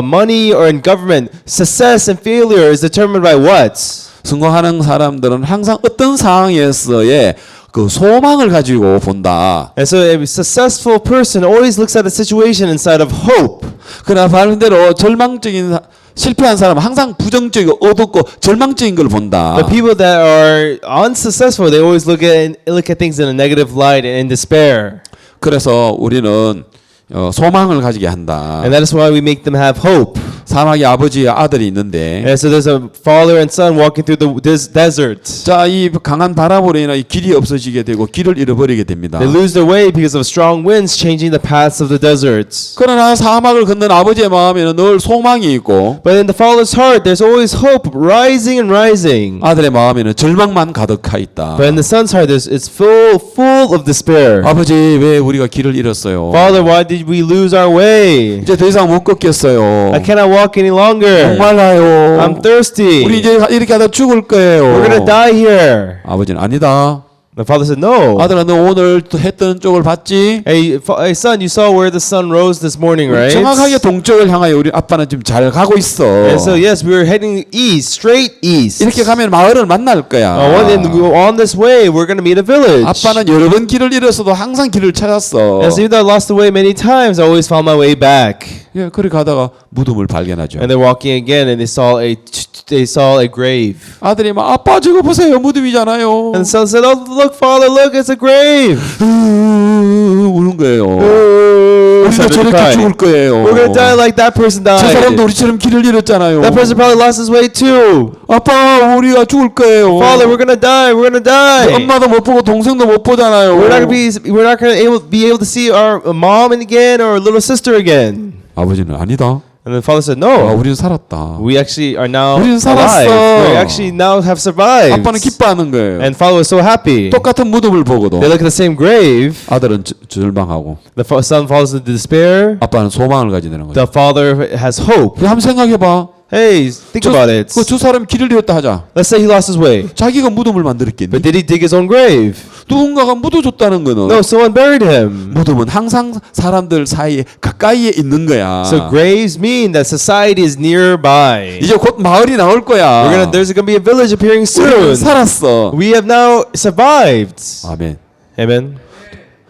[SPEAKER 2] money or in government, success and failure is determined by what?
[SPEAKER 1] 성공하는 사람들은 항상 어떤 상황에서의 그 소망을 가지고 본다.
[SPEAKER 2] And so a successful person always looks at a situation inside of hope.
[SPEAKER 1] 그러나 반대로 실패한 사람은 항상 부정적이고 어둡고 절망적인 걸 본다.
[SPEAKER 2] The people that are unsuccessful, they always look at things in a negative light and in despair.
[SPEAKER 1] 그래서 우리는 소망을 가지게 한다.
[SPEAKER 2] And that is why we make them have hope.
[SPEAKER 1] 사막의 아버지와 아들이 있는데,
[SPEAKER 2] And so there's a father and son walking through this desert.
[SPEAKER 1] 자, 이 강한 바람으로 인해 이 길이 없어지게 되고 길을 잃어버리게 됩니다.
[SPEAKER 2] They lose their way because of strong winds changing the paths of the deserts.
[SPEAKER 1] 그러나 사막을 걷는 아버지의 마음에는 늘 소망이 있고,
[SPEAKER 2] But in the father's heart, there's always hope rising and rising.
[SPEAKER 1] 아들의 마음에는 절망만 가득하 있다.
[SPEAKER 2] But in the son's heart, it's full of despair.
[SPEAKER 1] 아버지, 왜 우리가 길을 잃었어요?
[SPEAKER 2] Father, why did we lose our way?
[SPEAKER 1] 이제 더 이상 못 걷겠어요.
[SPEAKER 2] I cannot walk any longer.
[SPEAKER 1] 목말라요.
[SPEAKER 2] I'm thirsty.
[SPEAKER 1] 우리 이제 이렇게 하다 죽을 거예요.
[SPEAKER 2] We're gonna die here.
[SPEAKER 1] 아버지는 아니다.
[SPEAKER 2] The father said, no.
[SPEAKER 1] 아들아, 너 오늘 해 뜨는 쪽을 봤지?
[SPEAKER 2] Hey, son, you saw where the sun rose this morning, right?
[SPEAKER 1] 정확하게 동쪽을 향하여 우리 아빠는 지금 잘 가고 있어.
[SPEAKER 2] And so, yes, we were heading east, straight east.
[SPEAKER 1] 이렇게 가면 마을을 만날 거야.
[SPEAKER 2] On this way, we're going to meet a village.
[SPEAKER 1] 아빠는 여러 번 길을 잃었어도 항상 길을 찾았어.
[SPEAKER 2] And so even though I lost the way many times, I always found my way back.
[SPEAKER 1] 예, 그렇게 가다가 무덤을 발견하죠.
[SPEAKER 2] And they're walking again, and they saw a they saw a grave.
[SPEAKER 1] 아들이 막 아빠 저거 보세요 무덤이잖아요.
[SPEAKER 2] And the son said, "Oh, look, father, look, it's a grave."
[SPEAKER 1] 우는 거예요. 우리도
[SPEAKER 2] Started
[SPEAKER 1] 저렇게
[SPEAKER 2] crying.
[SPEAKER 1] 죽을 거예요.
[SPEAKER 2] We're gonna die like that person
[SPEAKER 1] 저 사람도
[SPEAKER 2] died.
[SPEAKER 1] 우리처럼 길을 잃었잖아요.
[SPEAKER 2] That person probably lost his way too.
[SPEAKER 1] 아빠 우리가 죽을 거예요.
[SPEAKER 2] Father, we're gonna die. We're gonna die.
[SPEAKER 1] 엄마도 못 보고 동생도 못 보잖아요.
[SPEAKER 2] We're not gonna be able to see our mom again or our little sister again.
[SPEAKER 1] 아버지는 아니다.
[SPEAKER 2] And the father said,
[SPEAKER 1] 아,
[SPEAKER 2] "No,
[SPEAKER 1] 우리는 살았다.
[SPEAKER 2] we actually are now
[SPEAKER 1] 우리는
[SPEAKER 2] alive.
[SPEAKER 1] 살았어.
[SPEAKER 2] We actually now have survived."
[SPEAKER 1] 아빠는 기뻐하는 거예요.
[SPEAKER 2] And father was so happy.
[SPEAKER 1] 똑같은 무덤을 보고도
[SPEAKER 2] They look at the same grave.
[SPEAKER 1] 아들은 절망하고
[SPEAKER 2] The son falls into despair.
[SPEAKER 1] 아빠는 소망을 가지는 거죠.
[SPEAKER 2] The father has hope.
[SPEAKER 1] 한번 생각해봐.
[SPEAKER 2] Hey, think about it.
[SPEAKER 1] 저 사람 길을 잃었다 하자.
[SPEAKER 2] Let's say he lost his way.
[SPEAKER 1] 자기가 무덤을 만들었겠니?
[SPEAKER 2] But did he dig his own grave?
[SPEAKER 1] 누군가가 묻어줬다는 거는
[SPEAKER 2] No, someone buried him.
[SPEAKER 1] 무덤은 항상 사람들 사이에 가까이에 있는 거야.
[SPEAKER 2] So graves mean that society is nearby.
[SPEAKER 1] 이제 곧 마을이 나올 거야.
[SPEAKER 2] There's gonna be a village appearing
[SPEAKER 1] 우리는
[SPEAKER 2] soon.
[SPEAKER 1] 살았어.
[SPEAKER 2] We have now survived.
[SPEAKER 1] 아멘.
[SPEAKER 2] Amen.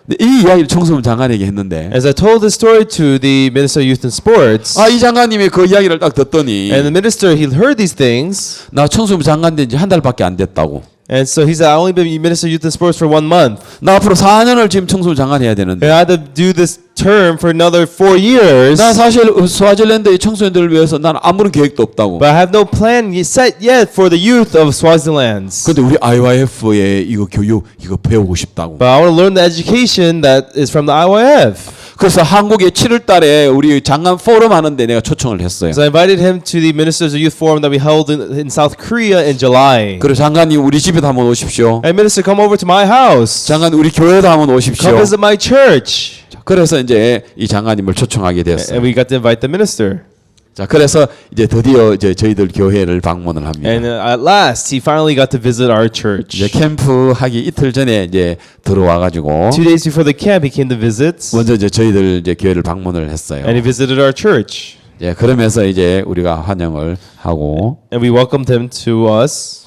[SPEAKER 1] 근데 이 이야기를 청소년 장관에게 했는데
[SPEAKER 2] As I told this story to the minister of youth and sports,
[SPEAKER 1] 이 장관님이 그 이야기를 딱 듣더니
[SPEAKER 2] and the minister he heard these things,
[SPEAKER 1] 나 청소년 장관 된 지 한 달밖에 안 됐다고.
[SPEAKER 2] and so he said, "I only been minister of youth and sports for 1 month.
[SPEAKER 1] 나 앞으로 4년을 지금 청소년 장관 해야 되는데
[SPEAKER 2] And I had to do this term for another 4 years.
[SPEAKER 1] 나 사실 스와질랜드의 청소년들을 위해서 난 아무런 계획도 없다고.
[SPEAKER 2] But I have no plan set yet for the youth of Swaziland.
[SPEAKER 1] 근데 우리 IYF의 이거 교육 이거 배우고 싶다고.
[SPEAKER 2] But I want to learn the education that is from the IYF.
[SPEAKER 1] 그래서 한국에 7월 달에 우리 장관 포럼 하는데 내가 초청을 했어요.
[SPEAKER 2] So I invited him to the Ministers of Youth Forum that we held in South Korea in July.
[SPEAKER 1] 그리고 장관님 우리 집에도 한번 오십시오.
[SPEAKER 2] Hey, Minister, come over to my house.
[SPEAKER 1] 장관 우리 교회도 한번 오십시오.
[SPEAKER 2] Come visit my church.
[SPEAKER 1] 그래서 이제 이 장관님을 초청하게 됐어요.
[SPEAKER 2] And we got to invite the minister.
[SPEAKER 1] 자, 그래서 이제 드디어 이제 저희들 교회를 방문을 합니다.
[SPEAKER 2] And at last, he finally got to visit our church.
[SPEAKER 1] 이제 캠프 하기 이틀 전에 이제 들어와 가지고
[SPEAKER 2] 2 days before the camp, he came to visit.
[SPEAKER 1] 먼저 이제 저희들 이제 교회를 방문을 했어요.
[SPEAKER 2] And he visited our church.
[SPEAKER 1] 예, 그러면서 이제 우리가 환영을 하고
[SPEAKER 2] And we welcomed him to us.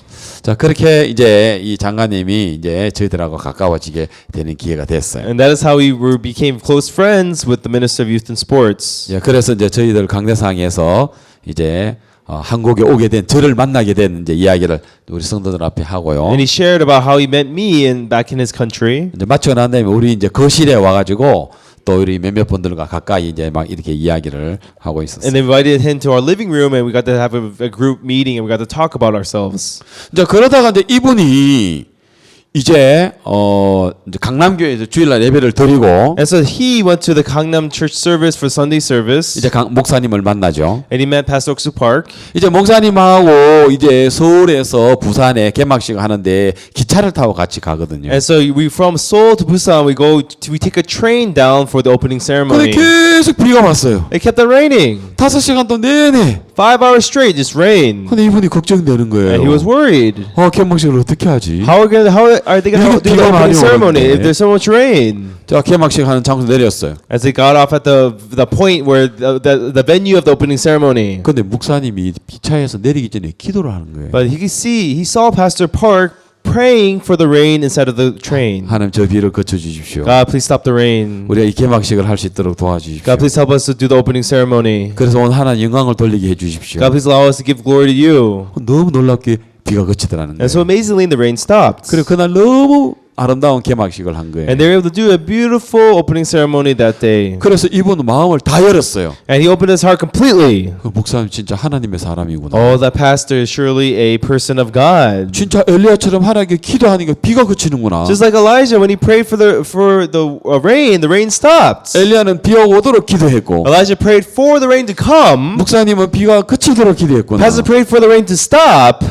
[SPEAKER 1] 자, 그렇게 이제 이 장관님이 이제 저희들하고 가까워지게 되는 기회가 됐어요.
[SPEAKER 2] And that is how we became close friends with the Minister of Youth and Sports.
[SPEAKER 1] 예, 그래서 이제 저희들 강대상에서 이제 한국에 오게 된 저를 만나게 된 이제 이야기를 우리 성도들 앞에 하고요.
[SPEAKER 2] And he shared about how he met me back in his country.
[SPEAKER 1] 이제 마치고 난 다음에 우리 이제 거실에 와가지고 또 우리 몇몇 분들과 가까이 이제 막 이렇게 이야기를 하고 있었어요.
[SPEAKER 2] And invited him to our living room, and we got to have a group meeting, and we got to talk about ourselves.
[SPEAKER 1] 이제 그러다가 이제 이분이 이제 이제 강남교회에서 주일날 예배를 드리고
[SPEAKER 2] And so he went to the Gangnam Church service for Sunday service,
[SPEAKER 1] 이제 목사님을 만나죠.
[SPEAKER 2] and he met Pastor Oksu Park.
[SPEAKER 1] 이제 목사님하고 이제 서울에서 부산에 개막식 하는데 기차를 타고 같이 가거든요.
[SPEAKER 2] And so we from Seoul to Busan, we take a train down for the opening
[SPEAKER 1] 근데
[SPEAKER 2] ceremony.
[SPEAKER 1] 계속 비가 왔어요.
[SPEAKER 2] It kept on raining.
[SPEAKER 1] 5시간 동안 내내.
[SPEAKER 2] 5 hours straight, just rain.
[SPEAKER 1] 근데 이분이 걱정되는 거예요.
[SPEAKER 2] And he was worried.
[SPEAKER 1] 개막식을 어떻게 하지?
[SPEAKER 2] How are they going to do the opening ceremony if there's so much rain?
[SPEAKER 1] 자, 개막식 하는 장소 내렸어요.
[SPEAKER 2] As they got off at the point where the venue of the opening ceremony.
[SPEAKER 1] 근데 목사님이 기차에서 내리기 전에 기도를 하는 거예요.
[SPEAKER 2] But he saw Pastor Park praying for the rain inside of the train.
[SPEAKER 1] 하나님 저 비를 거쳐 주십시오.
[SPEAKER 2] God, please stop the rain.
[SPEAKER 1] 우리가 이 개막식을 할 수 있도록 도와주십시오.
[SPEAKER 2] God, please help us to do the opening ceremony.
[SPEAKER 1] 그래서 오늘 하나님 영광을 돌리게 해 주십시오.
[SPEAKER 2] God, please allow us to give glory to you.
[SPEAKER 1] 너무 놀랍게 비가 그치더라는 거예요.
[SPEAKER 2] And so amazingly, the rain stopped.
[SPEAKER 1] 그리고 그날 너무 아름다운 개막식을 한 거예요.
[SPEAKER 2] And they were able to do a beautiful opening ceremony that day.
[SPEAKER 1] 그래서 이분은 마음을 다 열었어요.
[SPEAKER 2] And he opened his heart completely.
[SPEAKER 1] 그 목사님 진짜 하나님의 사람이구나.
[SPEAKER 2] Oh, that pastor is surely a person of God.
[SPEAKER 1] 진짜 엘리야처럼 하나님께 기도하니까 비가 그치는구나.
[SPEAKER 2] Just like Elijah, when he prayed for the rain stopped.
[SPEAKER 1] 엘리야는 비가 오도록 기도했고
[SPEAKER 2] Elijah prayed for the rain to come.
[SPEAKER 1] 목사님은 비가 그치도록 기도했구나.
[SPEAKER 2] Pastor prayed for the rain to stop.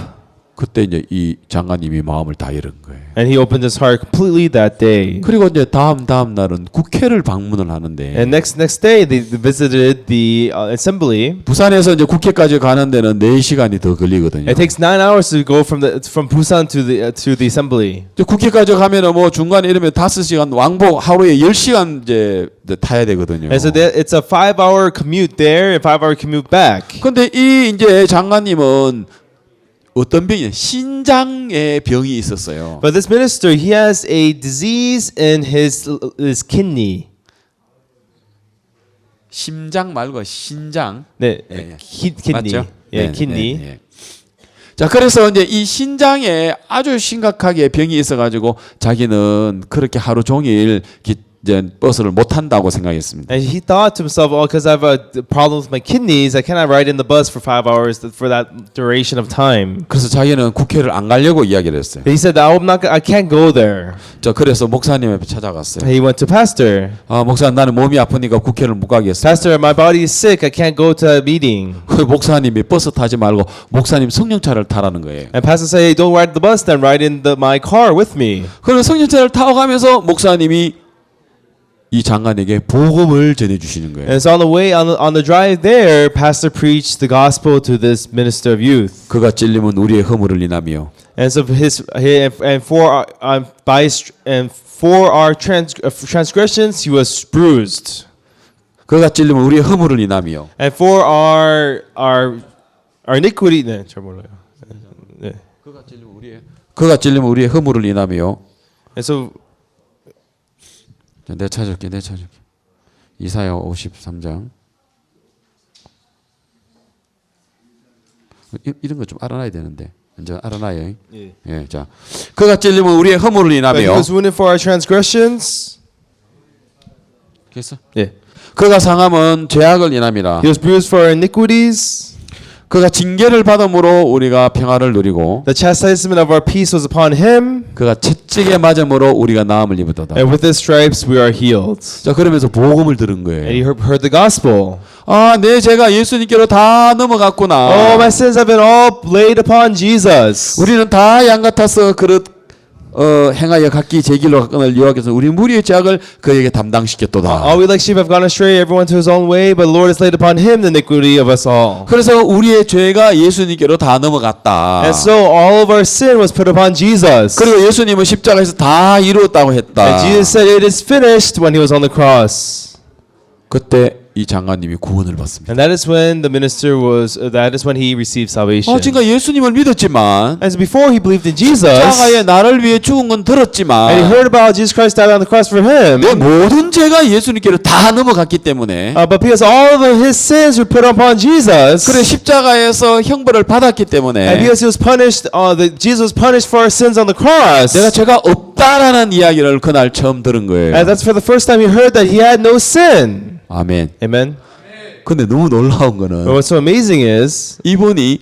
[SPEAKER 1] 그때 이제 이 장관님이 마음을 다 열은 거예요.
[SPEAKER 2] And he opened his heart completely that day.
[SPEAKER 1] 그리고 이제 다음 날은 국회를 방문을 하는데
[SPEAKER 2] And next day, they visited the assembly.
[SPEAKER 1] 부산에서 이제 국회까지 가는 데는 4시간이 더 걸리거든요.
[SPEAKER 2] It takes 9 hours to go from Busan to the assembly.
[SPEAKER 1] 이제 국회까지 가면은 뭐 중간에 이러면 5시간 왕복 하루에 10시간 이제 타야 되거든요.
[SPEAKER 2] And so it's a 5-hour commute there and 5-hour commute back.
[SPEAKER 1] 근데 이 이제 장관님은 어떤 병이 신장의 병이 있었어요.
[SPEAKER 2] But this minister, he has a disease in his kidney.
[SPEAKER 1] 심장 말고 신장.
[SPEAKER 2] 네,
[SPEAKER 1] 예.
[SPEAKER 2] kidney.
[SPEAKER 1] 맞죠?
[SPEAKER 2] Yeah, kidney.
[SPEAKER 1] 네. 자, 그래서 이제 이 신장에 아주 심각하게 병이 있어가지고 자기는 그렇게 하루 종일 이제 버스를 못 탄다고 생각했습니다.
[SPEAKER 2] And he thought to himself, oh, because I have a problem with my kidneys, I cannot ride in the bus for 5 hours for that duration of time.
[SPEAKER 1] 그래서 자기는 국회를 안 가려고 이야기를 했어요.
[SPEAKER 2] He said, I can't go there.
[SPEAKER 1] 자, 그래서 목사님 앞에 찾아갔어요.
[SPEAKER 2] He went to pastor.
[SPEAKER 1] 아, 목사님 나는 몸이 아프니까 국회를 못 가겠어요.
[SPEAKER 2] Pastor, my body is sick. I can't go to a meeting.
[SPEAKER 1] 그 목사님이 버스 타지 말고 목사님 승용차를 타라는 거예요.
[SPEAKER 2] And pastor said, hey, don't ride the bus, then ride in my car with me.
[SPEAKER 1] 그래서 승용차를 타고 가면서 목사님이 이 장관에게 복음을 전해 주시는 거예요.
[SPEAKER 2] And so on the way, on the drive there, pastor preached the gospel to this minister of youth.
[SPEAKER 1] 그가 찔림은 우리의 허물을 인하며
[SPEAKER 2] And so for our transgressions, he was bruised.
[SPEAKER 1] 그가 찔림은 우리의 허물을 인하며
[SPEAKER 2] And for our iniquity, 네, 잘 몰라요. 네.
[SPEAKER 1] 그가 찔림은 우리의 허물을 인하며
[SPEAKER 2] And so
[SPEAKER 1] 자, 내가 찾을게. 이사야 53장 이런 거 좀 알아놔야 되는데 이제 알아놔요. 예, 자, 그가 찔림은 우리의 허물을
[SPEAKER 2] but he
[SPEAKER 1] 인하며
[SPEAKER 2] was wounded for our transgressions.
[SPEAKER 1] 그래서
[SPEAKER 2] 예.
[SPEAKER 1] 그가 상함은 죄악을 인함이라.
[SPEAKER 2] He was bruised for our iniquities.
[SPEAKER 1] 그가 징계를 받음으로 우리가 평화를 누리고
[SPEAKER 2] The chastisement of our peace was upon him,
[SPEAKER 1] 그가 채찍에 맞음으로 우리가 나음을 입었다.
[SPEAKER 2] and with his stripes we are healed.
[SPEAKER 1] 자, 그러면서 복음을 들은
[SPEAKER 2] And
[SPEAKER 1] 거예요.
[SPEAKER 2] he heard the gospel.
[SPEAKER 1] 아, 내 죄가 예수님께로 다 넘어갔구나.
[SPEAKER 2] Oh, my sins have been all laid upon Jesus.
[SPEAKER 1] 우리는 다 양 같아서 그릇 행하여 각기 제 길로 가건을 여호와께서 우리 무리의 죄악을 그에게 담당시켰도다.
[SPEAKER 2] All we like sheep have gone astray, everyone to his own way, but the Lord has laid upon him the iniquity of us all.
[SPEAKER 1] 그래서 우리의 죄가 예수님께로 다 넘어갔다.
[SPEAKER 2] And so all of our sin was put upon Jesus.
[SPEAKER 1] 그리고 예수님은 십자가에서 다 이루었다고 했다.
[SPEAKER 2] And Jesus said, "It is finished" when he was on the cross.
[SPEAKER 1] 그때 이 장관님이 구원을 받습니다.
[SPEAKER 2] And that is when the minister was. That is when he received salvation.
[SPEAKER 1] 그러니까 예수님을 믿었지만
[SPEAKER 2] As before, he believed in Jesus,
[SPEAKER 1] 십자가에 나를 위해 죽은 건
[SPEAKER 2] and he
[SPEAKER 1] 들었지만
[SPEAKER 2] heard about Jesus Christ died on the cross for him.
[SPEAKER 1] 내 모든 죄가 예수님께로 다 넘어갔기 때문에
[SPEAKER 2] But because all of his sins were put upon Jesus,
[SPEAKER 1] 그래 십자가에서 형벌을 받았기
[SPEAKER 2] and
[SPEAKER 1] 때문에
[SPEAKER 2] because he was punished, Jesus was punished for our sins on the cross.
[SPEAKER 1] 내가 죄가 없다라는 이야기를 그날 처음 들은 거예요.
[SPEAKER 2] And that's for the first time he heard that he had no sin.
[SPEAKER 1] 아멘.
[SPEAKER 2] Amen.
[SPEAKER 1] 근데 너무 놀라운
[SPEAKER 2] But
[SPEAKER 1] 거는
[SPEAKER 2] what's so amazing is
[SPEAKER 1] 이분이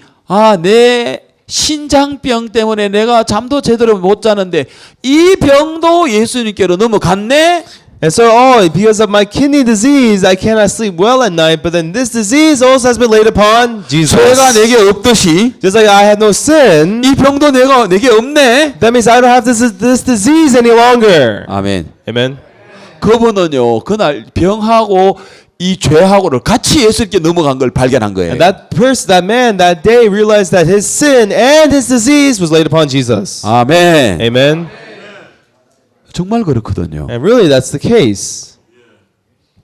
[SPEAKER 1] 내 신장병 때문에 내가 잠도 제대로 못 자는데 이 병도 예수님께로 넘어갔네?
[SPEAKER 2] and so because of my kidney disease I cannot sleep well at night, but then this disease also has been laid upon Jesus.
[SPEAKER 1] 죄가 내게 없듯이
[SPEAKER 2] Just like I had no sin,
[SPEAKER 1] 이 병도 내게 없네?
[SPEAKER 2] that means I don't have this disease any longer.
[SPEAKER 1] 아멘.
[SPEAKER 2] Amen.
[SPEAKER 1] 그분은요 그날 병하고 이 죄하고를 같이 예수님께 넘어간 걸 발견한 거예요.
[SPEAKER 2] And that man that day realized that his sin and his disease was laid upon Jesus.
[SPEAKER 1] 아멘.
[SPEAKER 2] Amen.
[SPEAKER 1] 정말 그렇거든요.
[SPEAKER 2] And really that's the case.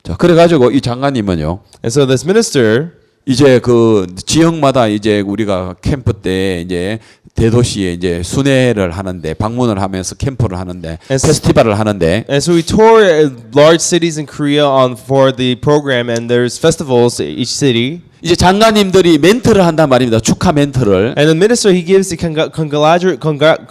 [SPEAKER 1] 자, 그래가지고 이 장관님은요.
[SPEAKER 2] And so this minister,
[SPEAKER 1] 이제 그 지역마다 이제 우리가 캠프 때 이제 대도시에 이제 순회를 하는데 방문을 하면서 캠프를 하는데 페스티벌을 하는데
[SPEAKER 2] and so we tour large cities in Korea for the program, and there's festivals in each city.
[SPEAKER 1] 이제 장관님들이 멘트를 한단 말입니다. 축하 멘트를.
[SPEAKER 2] And the minister, he gives the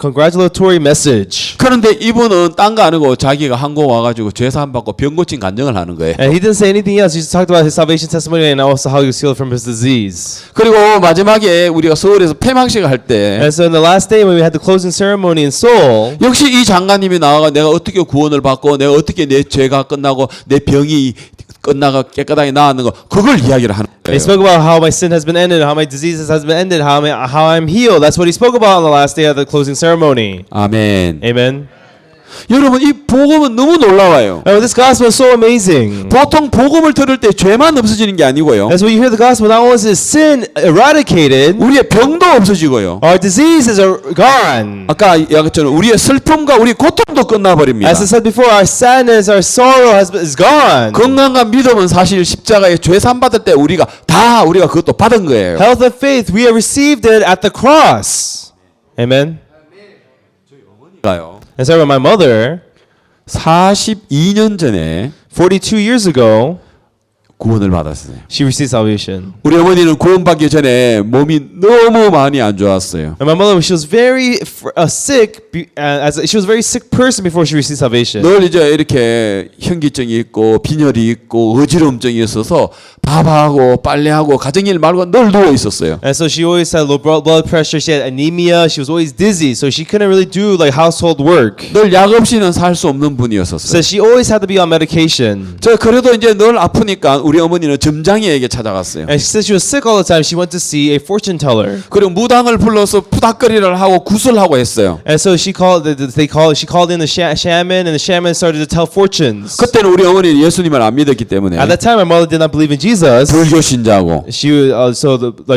[SPEAKER 2] congratulatory message.
[SPEAKER 1] 그런데 이분은 딴 거 아니고 자기가 한국 와가지고 죄사함 받고 병 고친 간증을 하는 거예요.
[SPEAKER 2] And he didn't say anything else. He just talked about his salvation testimony and also how he was healed from his disease.
[SPEAKER 1] 그리고 마지막에 우리가 서울에서 폐막식을 할 때
[SPEAKER 2] And so in the last day when we had the closing ceremony in Seoul,
[SPEAKER 1] 역시 이 장관님이 나와가 내가 어떻게 구원을 받고 내가 어떻게 내 죄가 끝나고 내 병이 끝나가 깨끗하게 나았는 거 그걸 이야기를 하는
[SPEAKER 2] he
[SPEAKER 1] 거예요.
[SPEAKER 2] spoke about how my sin has been ended, how my diseases has been ended, how I'm healed. That's what he spoke about on the last day of the closing ceremony.
[SPEAKER 1] 아멘.
[SPEAKER 2] Amen.
[SPEAKER 1] 여러분 이 복음은 너무 놀라워요.
[SPEAKER 2] This gospel is so amazing.
[SPEAKER 1] 보통 복음을 들을 때 죄만 없어지는 게 아니고요.
[SPEAKER 2] As we hear the gospel, not only is sin eradicated,
[SPEAKER 1] 우리의 병도 없어지고요.
[SPEAKER 2] our diseases are gone.
[SPEAKER 1] 아까 이야기처럼 우리의 슬픔과 우리 고통도 끝나버립니다.
[SPEAKER 2] As I said before, our sadness, our sorrow is gone.
[SPEAKER 1] 건강과 믿음은 사실 십자가에 죄산 받을 때 우리가 그것도 받은 거예요.
[SPEAKER 2] Health and faith, we have received it at the cross. Amen. And so my mother,
[SPEAKER 1] 42년 전에
[SPEAKER 2] 42 years ago,
[SPEAKER 1] 구원을 받았어요.
[SPEAKER 2] She received salvation.
[SPEAKER 1] 우리 어머니는 구원받기 전에 몸이 너무 많이 안 좋았어요.
[SPEAKER 2] And my mother, she was very sick. She was a very sick person before she received salvation.
[SPEAKER 1] 늘 이제 이렇게 현기증이 있고 빈혈이 있고 어지럼증이 있어서 밥하고 빨래하고 가정일 말고 늘 누워 있었어요.
[SPEAKER 2] And so she always had low blood pressure. She had anemia. She was always dizzy. So she couldn't really do like household work.
[SPEAKER 1] 늘 약 없이는 살 수 없는
[SPEAKER 2] So
[SPEAKER 1] 분이었었어요.
[SPEAKER 2] she always had to be on medication.
[SPEAKER 1] 저 그래도 이제 늘 아프니까 우리 어머니는 점장이에게 찾아갔어요.
[SPEAKER 2] And she said she was sick all the time. She went to see a fortune teller.
[SPEAKER 1] 그리고 무당을 불러서 푸닥거리를 하고 구슬하고 했어요.
[SPEAKER 2] And so she called. She called in the shaman, and the shaman started to tell fortunes.
[SPEAKER 1] 그때는 우리 어머니는 예수님을 안 믿었기 때문에
[SPEAKER 2] At that time, my mother did not believe in Jesus.
[SPEAKER 1] 불교 신자고
[SPEAKER 2] She was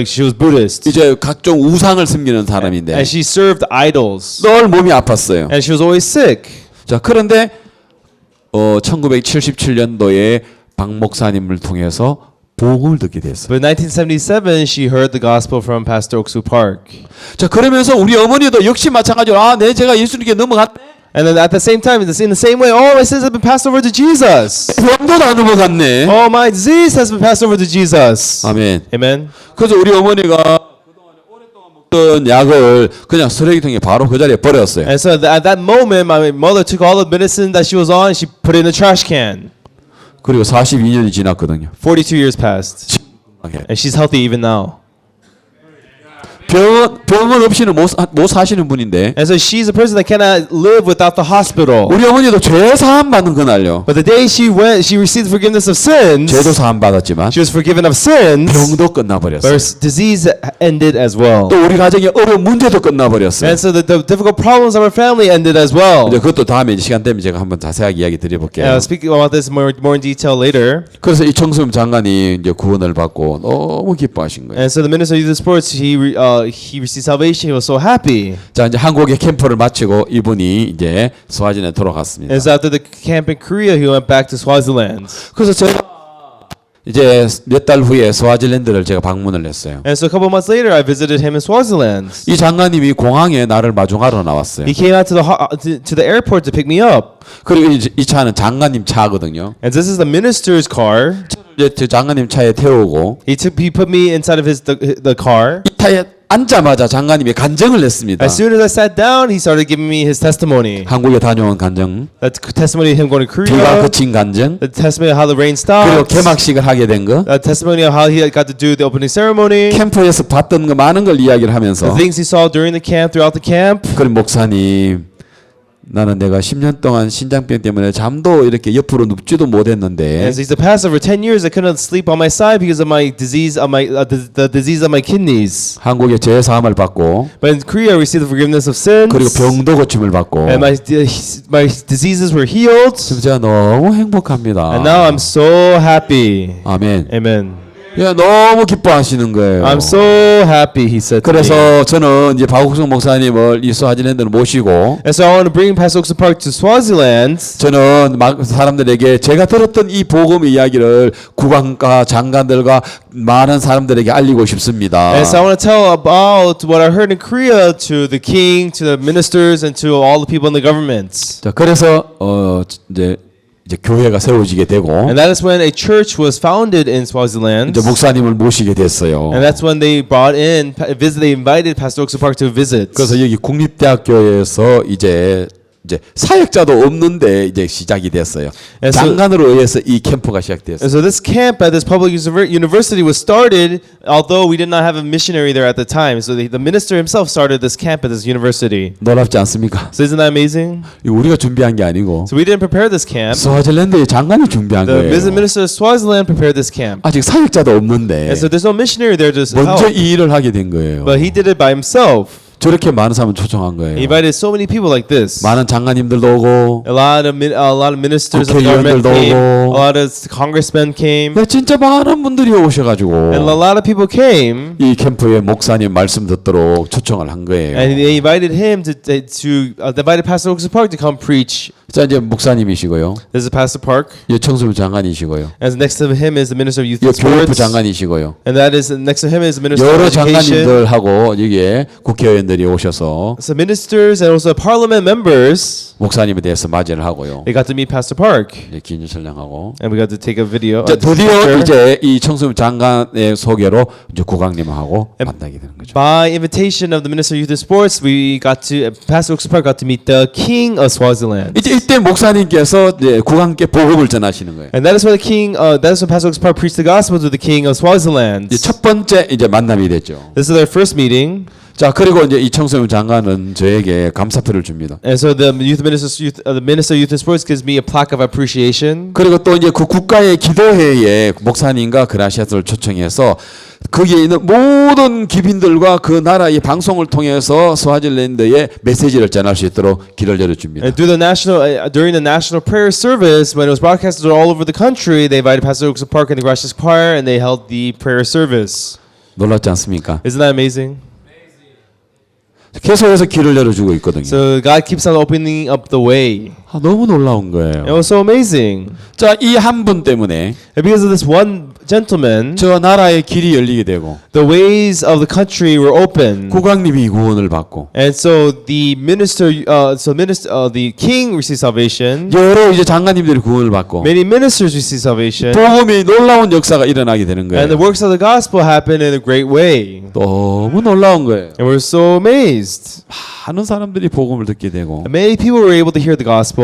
[SPEAKER 2] she was Buddhist,
[SPEAKER 1] 이제 각종 우상을 섬기는 사람인데
[SPEAKER 2] and she served idols,
[SPEAKER 1] 늘 몸이 아팠어요.
[SPEAKER 2] and she was always sick.
[SPEAKER 1] 자 그런데 1977년도에 박 목사님을 통해서 복음을 듣게 됐어요.
[SPEAKER 2] But in 1977, she heard the gospel from Pastor Oksu Park.
[SPEAKER 1] 자 그러면서 우리 어머니도 역시 마찬가지로 제가 예수님께 넘어갔네.
[SPEAKER 2] And then at the same time, in the same way, oh, my sins have been passed over to Jesus.
[SPEAKER 1] 병도 다 넘어갔네.
[SPEAKER 2] Oh, my disease has been passed over to Jesus.
[SPEAKER 1] 아멘.
[SPEAKER 2] Amen.
[SPEAKER 1] 그래서 우리 어머니가 그동안에 오랫동안 먹던 약을 그냥 쓰레기통에 바로 그 자리에 버렸어요.
[SPEAKER 2] And so at that moment, my mother took all the medicine that she was on, she put it in a trash can.
[SPEAKER 1] 그리고 42년이 지났거든요.
[SPEAKER 2] 42 years passed, and she's healthy even now.
[SPEAKER 1] 병원 없이는 못 사시는 분인데
[SPEAKER 2] And so she's a person that cannot live without the hospital.
[SPEAKER 1] 우리 어머니도 죄 사함 받는 그날요.
[SPEAKER 2] But the day she received forgiveness of sins.
[SPEAKER 1] 죄도 사함 받았지만
[SPEAKER 2] She was forgiven of sins.
[SPEAKER 1] 병도 끝나버렸어요.
[SPEAKER 2] Her disease ended as well.
[SPEAKER 1] 또 우리 가정의 어려운 문제도 끝나버렸어요.
[SPEAKER 2] And so the difficult problems of our family ended as well.
[SPEAKER 1] 이제 그것도 다음에 시간 되면 제가 한번 자세하게 이야기 드려볼게요.
[SPEAKER 2] I'll speak about this more in detail later.
[SPEAKER 1] 그래서 이 청소년 장관이 이제 구원을 받고 너무 기뻐하신 거예요.
[SPEAKER 2] And so the minister of youth sports, he received salvation. He was so happy.
[SPEAKER 1] 자 이제 한국의 캠프를 마치고 이분이 이제 스와진에 돌아갔습니다.
[SPEAKER 2] And so after the camp in Korea, he went back to Swaziland.
[SPEAKER 1] 그래서 제가 이제 몇 달 후에 스와질랜드를 제가 방문을 했어요.
[SPEAKER 2] And so a couple months later, I visited him in Swaziland.
[SPEAKER 1] 이 장관님이 공항에 나를 마중하러 나왔어요.
[SPEAKER 2] He came out to the airport to pick me up.
[SPEAKER 1] 그리고 이 차는 장관님 차거든요.
[SPEAKER 2] And this is the minister's car.
[SPEAKER 1] 이제 저 장관님 차에 태우고
[SPEAKER 2] He put me inside of the car.
[SPEAKER 1] 이 차에 앉자마자 장관님이 간증을 했습니다.
[SPEAKER 2] As soon as I sat down, he started giving me his testimony.
[SPEAKER 1] 한국에 다녀온 간증,
[SPEAKER 2] That testimony of him going to
[SPEAKER 1] 비가
[SPEAKER 2] Korea.
[SPEAKER 1] 그친 간증,
[SPEAKER 2] The testimony of how the rain
[SPEAKER 1] 그리고
[SPEAKER 2] stopped.
[SPEAKER 1] 개막식을 하게 된 거,
[SPEAKER 2] The testimony of how he got to do the opening ceremony.
[SPEAKER 1] 캠프에서 봤던 거 많은 걸 이야기를
[SPEAKER 2] The
[SPEAKER 1] 하면서
[SPEAKER 2] things he saw during the camp, throughout the camp.
[SPEAKER 1] 그럼 목사님 나는 내가 10년 동안 신장병 때문에 잠도 이렇게 옆으로 눕지도 못했는데
[SPEAKER 2] And so he's a pastor for 10 years. I couldn't sleep on my side because of my disease, of the disease of my kidneys.
[SPEAKER 1] 한국에 죄 사함을 받고
[SPEAKER 2] But in Korea, I received the forgiveness of sins.
[SPEAKER 1] 그리고 병도 고침을 받고
[SPEAKER 2] And my diseases were healed.
[SPEAKER 1] 지금 제가 너무 행복합니다.
[SPEAKER 2] And now I'm so happy.
[SPEAKER 1] 아멘.
[SPEAKER 2] Amen.
[SPEAKER 1] 예, 너무 기뻐하시는 거예요.
[SPEAKER 2] I'm so happy, he said to me.
[SPEAKER 1] 그래서 저는 이제 박욱성 목사님을 이 스와질랜드를 모시고
[SPEAKER 2] And so I want to bring Pastor Oksu Park to Swaziland.
[SPEAKER 1] 저는 막 사람들에게 제가 들었던 이 복음 이야기를 국왕과 장관들과 많은 사람들에게 알리고 싶습니다.
[SPEAKER 2] And so I want to tell about what I heard in Korea to the king, to the ministers, and to all the people in the government.
[SPEAKER 1] 자, 그래서 이제 교회가 세워지게 되고
[SPEAKER 2] And that is when a church was founded in Swaziland.
[SPEAKER 1] 이제 목사님을 모시게 됐어요.
[SPEAKER 2] And that's when they they invited Pastor Oksu Park to visit.
[SPEAKER 1] 그래서 여기 국립대학교에서 이제 사역자도 없는데 이제 시작이 됐어요.
[SPEAKER 2] And so-
[SPEAKER 1] 장관으로 의해서 이 캠프가 시작됐어요.
[SPEAKER 2] And so this camp at this public university was started, although we did not have a missionary there at the time. So the minister himself started this camp at this university.
[SPEAKER 1] 놀랍지 않습니까?
[SPEAKER 2] So isn't that amazing?
[SPEAKER 1] 이거 우리가 준비한 게 아니고
[SPEAKER 2] So we didn't prepare this camp.
[SPEAKER 1] 스와질랜드의 장관이 준비한
[SPEAKER 2] The
[SPEAKER 1] 거예요.
[SPEAKER 2] visit minister of Swaziland prepared this camp.
[SPEAKER 1] 아직 사역자도 없는데
[SPEAKER 2] And so there's no missionary there to
[SPEAKER 1] 먼저
[SPEAKER 2] help.
[SPEAKER 1] 이 일을 하게 된 거예요.
[SPEAKER 2] But he did it by himself.
[SPEAKER 1] 저렇게 많은 사람을 초청한 거예요.
[SPEAKER 2] He invited so many people like this.
[SPEAKER 1] 많은 장관님들도 오고
[SPEAKER 2] A lot of ministers of government
[SPEAKER 1] 국회의원들도
[SPEAKER 2] came.
[SPEAKER 1] 오고.
[SPEAKER 2] A lot of congressmen came.
[SPEAKER 1] 네, 진짜 많은 분들이 오셔가지고
[SPEAKER 2] And a lot of people came.
[SPEAKER 1] 이 캠프에 목사님 말씀 듣도록 초청을 한 거예요.
[SPEAKER 2] And they invited him invited Pastor Oksu Park to come preach
[SPEAKER 1] 자 이제 목사님이시고요.
[SPEAKER 2] This is Pastor Park.
[SPEAKER 1] 예, 청소부 장관이시고요.
[SPEAKER 2] And next to him is the Minister of Youth
[SPEAKER 1] 예,
[SPEAKER 2] and
[SPEAKER 1] 교육부
[SPEAKER 2] Sports.
[SPEAKER 1] 장관이시고요.
[SPEAKER 2] And that is next to him is the Minister of
[SPEAKER 1] 여러
[SPEAKER 2] Education.
[SPEAKER 1] 장관님들하고 여기에 국회의원들이 오셔서
[SPEAKER 2] So ministers and also parliament members,
[SPEAKER 1] 목사님에 대해서 맞이를 하고요.
[SPEAKER 2] they got to meet Pastor Park.
[SPEAKER 1] 이제 기념 촬영하고.
[SPEAKER 2] And we got to take a video.
[SPEAKER 1] 자,
[SPEAKER 2] a
[SPEAKER 1] 드디어
[SPEAKER 2] picture.
[SPEAKER 1] 이제 이 청소부 장관의 소개로 이제 국왕님하고 만나게 되는 거죠.
[SPEAKER 2] By invitation of the Minister of Youth and Sports, we got to Pastor Oaks Park got to meet the King of Swaziland.
[SPEAKER 1] 이제 이때 목사님께서 이제 국왕께 복음을 전하시는 거예요.
[SPEAKER 2] And that is why the King, that is when Pastor Oaks Park preached the gospel to the King of Swaziland.
[SPEAKER 1] 이제 첫 번째 이제 만남이 됐죠.
[SPEAKER 2] This is their first meeting.
[SPEAKER 1] 자, 그리고 이제 이 청소년 장관은 저에게 감사표를 줍니다.
[SPEAKER 2] And so the the Minister of Youth and Sports gives me a plaque of appreciation.
[SPEAKER 1] 그리고 또 이제 그 국가의 기도회에 목사님과 그라시아스를 초청해서 거기에 있는 모든 기빈들과 그 나라의 방송을 통해서 스와질랜드에 메시지를 전할 수 있도록 길을 열어줍니다.
[SPEAKER 2] And through the during the national prayer service, when it was broadcasted all over the country, they invited Pastor Oaks Park and the Gracious Choir, and they held the prayer service.
[SPEAKER 1] 놀랍지 않습니까?
[SPEAKER 2] Isn't that amazing?
[SPEAKER 1] 계속해서 길을 열어주고 있거든요.
[SPEAKER 2] So God keeps on opening up the way.
[SPEAKER 1] 아, 너무 놀라운
[SPEAKER 2] It
[SPEAKER 1] 거예요.
[SPEAKER 2] was so amazing.
[SPEAKER 1] 자, 이 한 분 때문에
[SPEAKER 2] And because of this one gentleman,
[SPEAKER 1] 저 나라의 길이 열리게 되고
[SPEAKER 2] the ways of the country were open.
[SPEAKER 1] 국왕님이 구원을 받고
[SPEAKER 2] And so the the king received salvation.
[SPEAKER 1] 여러 이제 장관님들이 구원을 받고
[SPEAKER 2] Many ministers received salvation.
[SPEAKER 1] 복음이 놀라운 역사가 일어나게 되는
[SPEAKER 2] And the
[SPEAKER 1] 거예요.
[SPEAKER 2] works of the gospel happened in a great way.
[SPEAKER 1] 너무 놀라운 거예요.
[SPEAKER 2] And we're so amazed.
[SPEAKER 1] 많은 사람들이 복음을 듣게 되고
[SPEAKER 2] And many people were able to hear the gospel.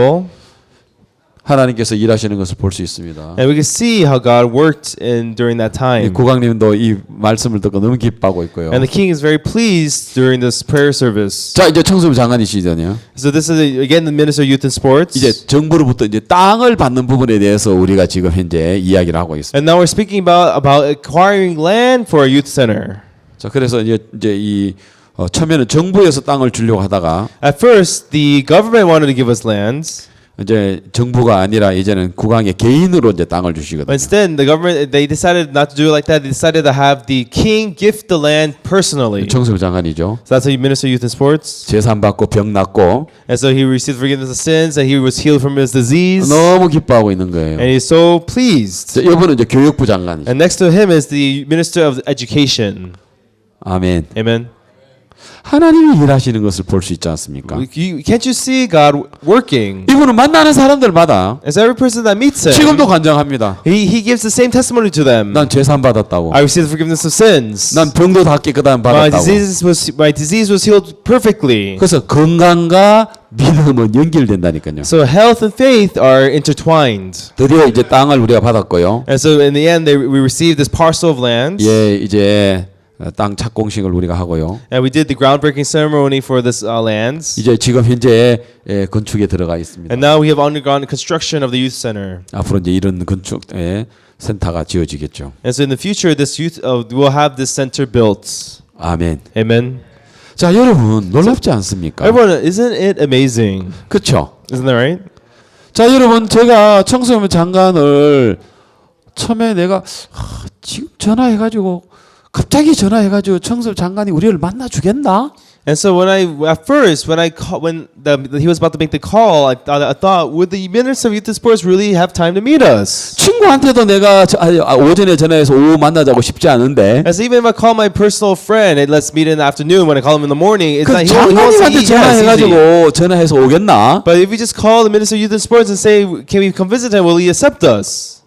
[SPEAKER 1] 하나님께서 일하시는 것을 볼 수 있습니다.
[SPEAKER 2] And we can see how God worked during that
[SPEAKER 1] 이
[SPEAKER 2] time.
[SPEAKER 1] 국왕님도 이 말씀을 듣고 너무 기뻐하고 있고요.
[SPEAKER 2] And the king is very pleased during this prayer service.
[SPEAKER 1] 자, 이제 청소부 장관이시잖아요.
[SPEAKER 2] So this is again the Minister of Youth and Sports.
[SPEAKER 1] 이제 정부로부터 이제 땅을 받는 부분에 대해서 우리가 지금 현재 이야기를 하고 있습니다.
[SPEAKER 2] And now we're speaking about acquiring land for a youth center.
[SPEAKER 1] 자, 그래서 이제 이 처음에는 정부에서 땅을 주려고 하다가
[SPEAKER 2] At first, the government wanted to give us lands.
[SPEAKER 1] 이제 정부가 아니라 이제는 국왕의 개인으로 이제 땅을
[SPEAKER 2] But
[SPEAKER 1] 주시거든요.
[SPEAKER 2] instead, the government they decided not to do it like that. They decided to have the king gift the land personally.
[SPEAKER 1] 청소부 장관이죠.
[SPEAKER 2] So that's how you minister youth and sports.
[SPEAKER 1] 재산 받고 병 낫고
[SPEAKER 2] And so he received forgiveness of sins, and he was healed from his disease,
[SPEAKER 1] 너무 기뻐하고 있는 거예요.
[SPEAKER 2] and he's so pleased.
[SPEAKER 1] 자, 이분은 이제 교육부 장관이죠.
[SPEAKER 2] And next to him is the minister of education.
[SPEAKER 1] 아멘.
[SPEAKER 2] Amen.
[SPEAKER 1] 하나님이 일하시는 것을 볼 수 있지 않습니까?
[SPEAKER 2] Can't you see God working?
[SPEAKER 1] 이분은 만나는 사람들마다
[SPEAKER 2] As every person that meets him,
[SPEAKER 1] 지금도 간증합니다.
[SPEAKER 2] he gives the same testimony to them.
[SPEAKER 1] 난 재산 받았다고.
[SPEAKER 2] I received the forgiveness of sins.
[SPEAKER 1] 난 병도 다 깨끗한
[SPEAKER 2] My
[SPEAKER 1] 받았다고.
[SPEAKER 2] disease was healed perfectly.
[SPEAKER 1] 그래서 건강과 믿음은 연결된다니까요.
[SPEAKER 2] So health and faith are intertwined.
[SPEAKER 1] 드디어 이제 땅을 우리가 받았고요.
[SPEAKER 2] And so in the end, we received this parcel of land,
[SPEAKER 1] 예, 이제 땅 착공식을 우리가 하고요.
[SPEAKER 2] and we did the groundbreaking ceremony for this lands.
[SPEAKER 1] 이제 지금 현재 건축에 들어가 있습니다.
[SPEAKER 2] And now we have undergone construction of the youth center.
[SPEAKER 1] 앞으로 이제 이런 건축 센터가 지어지겠죠.
[SPEAKER 2] And so in the future, this youth we'll have this center built.
[SPEAKER 1] 아멘.
[SPEAKER 2] Amen.
[SPEAKER 1] 자, 여러분 놀랍지 않습니까?
[SPEAKER 2] Everyone, isn't it amazing?
[SPEAKER 1] 그렇죠.
[SPEAKER 2] Isn't that right?
[SPEAKER 1] 자, 여러분 제가 청소년 장관을 처음에 내가 지금 전화해가지고 갑자기 전화해가지고 청소 장관이 우리를 만나 주겠나?
[SPEAKER 2] And so when at first when he was about to make the call, I thought would the minister of youth and sports really have time to meet us?
[SPEAKER 1] 친구한테도 내가 오전에 전화해서 오후 만나자고 싶지 않은데
[SPEAKER 2] As even if I call my personal friend and let's meet in the afternoon, when I call him in the morning, it's
[SPEAKER 1] 그
[SPEAKER 2] not he wants to
[SPEAKER 1] 장관님한테
[SPEAKER 2] eat. Yeah, it's easy.
[SPEAKER 1] 전화해가지고 전화해서 오겠나?
[SPEAKER 2] But if we just call the minister of youth and sports and say, can we come visit him? Will he accept us?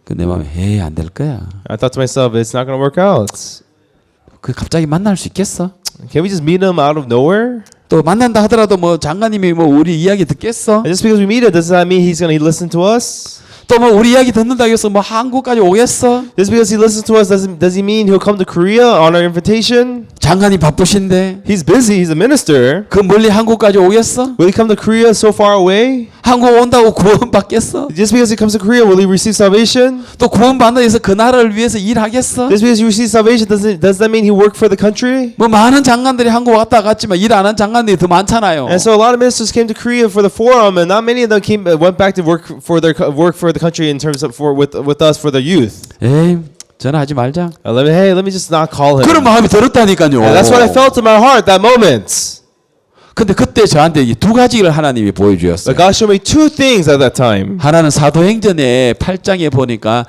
[SPEAKER 1] 그 내 마음에 에이 안 될 거야.
[SPEAKER 2] I thought to myself, it's not going to work out.
[SPEAKER 1] 그 갑자기 만날 수 있겠어?
[SPEAKER 2] Can we just meet him out of nowhere?
[SPEAKER 1] 또 만난다 하더라도 뭐 장관님이 뭐 우리 이야기 듣겠어?
[SPEAKER 2] And just because we meet him, does that mean he's going to listen to us?
[SPEAKER 1] 또 뭐 우리 이야기 듣는다고 해서 뭐 한국까지 오겠어?
[SPEAKER 2] Just because he listens to us, does he mean he'll come to Korea on our invitation?
[SPEAKER 1] 장관이 바쁘신데
[SPEAKER 2] He's busy. He's a minister.
[SPEAKER 1] 그 멀리 한국까지 오겠어?
[SPEAKER 2] Will he come to Korea so far away?
[SPEAKER 1] 한국 온다고 구원 받겠어?
[SPEAKER 2] Just because he comes to Korea, will he receive salvation?
[SPEAKER 1] 또 구원 받는 데서 그 나라를 위해서 일하겠어?
[SPEAKER 2] Just because he receives salvation, does that mean he worked for the country?
[SPEAKER 1] 뭐 많은 장관들이 한국 왔다 갔지만 일 안 한 장관들이 더 많잖아요.
[SPEAKER 2] And so a lot of ministers came to Korea for the forum, and not many of them went back to work for the country in terms of with us for the youth.
[SPEAKER 1] 에이 전화하지 말자.
[SPEAKER 2] Let me just not call him.
[SPEAKER 1] 그런 마음이 들었다니까요.
[SPEAKER 2] And that's what I felt in my heart that moment.
[SPEAKER 1] 근데 그때 저한테 이 두 가지를 하나님이 보여주었어요.
[SPEAKER 2] But God showed me two things at that time.
[SPEAKER 1] 하나는 사도행전의 8장에 보니까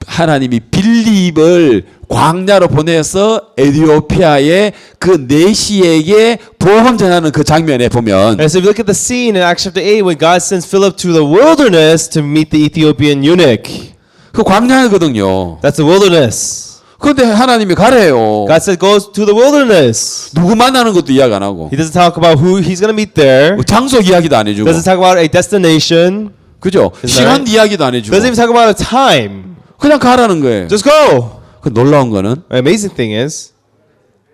[SPEAKER 1] 하나님이 빌립을 광야로 보내서 에티오피아의 그 내시에게 복음 전하는 그 장면에 보면
[SPEAKER 2] And so if you look at the scene in Acts chapter 8 when God sends Philip to the wilderness to meet the Ethiopian eunuch.
[SPEAKER 1] 그 광야거든요.
[SPEAKER 2] That's the wilderness.
[SPEAKER 1] 그런데 하나님이 가래요.
[SPEAKER 2] God said go to the wilderness.
[SPEAKER 1] 누구 만나는 것도 이야기 안 하고
[SPEAKER 2] He doesn't talk about who he's going to meet there.
[SPEAKER 1] 장소 이야기도 안 해주고
[SPEAKER 2] Doesn't talk about a destination.
[SPEAKER 1] 그죠? 시간
[SPEAKER 2] right?
[SPEAKER 1] 이야기도 안 해주고
[SPEAKER 2] Doesn't even talk about a time.
[SPEAKER 1] 그냥 가라는 거예요.
[SPEAKER 2] Just go.
[SPEAKER 1] 그 놀라운 거는
[SPEAKER 2] The amazing thing is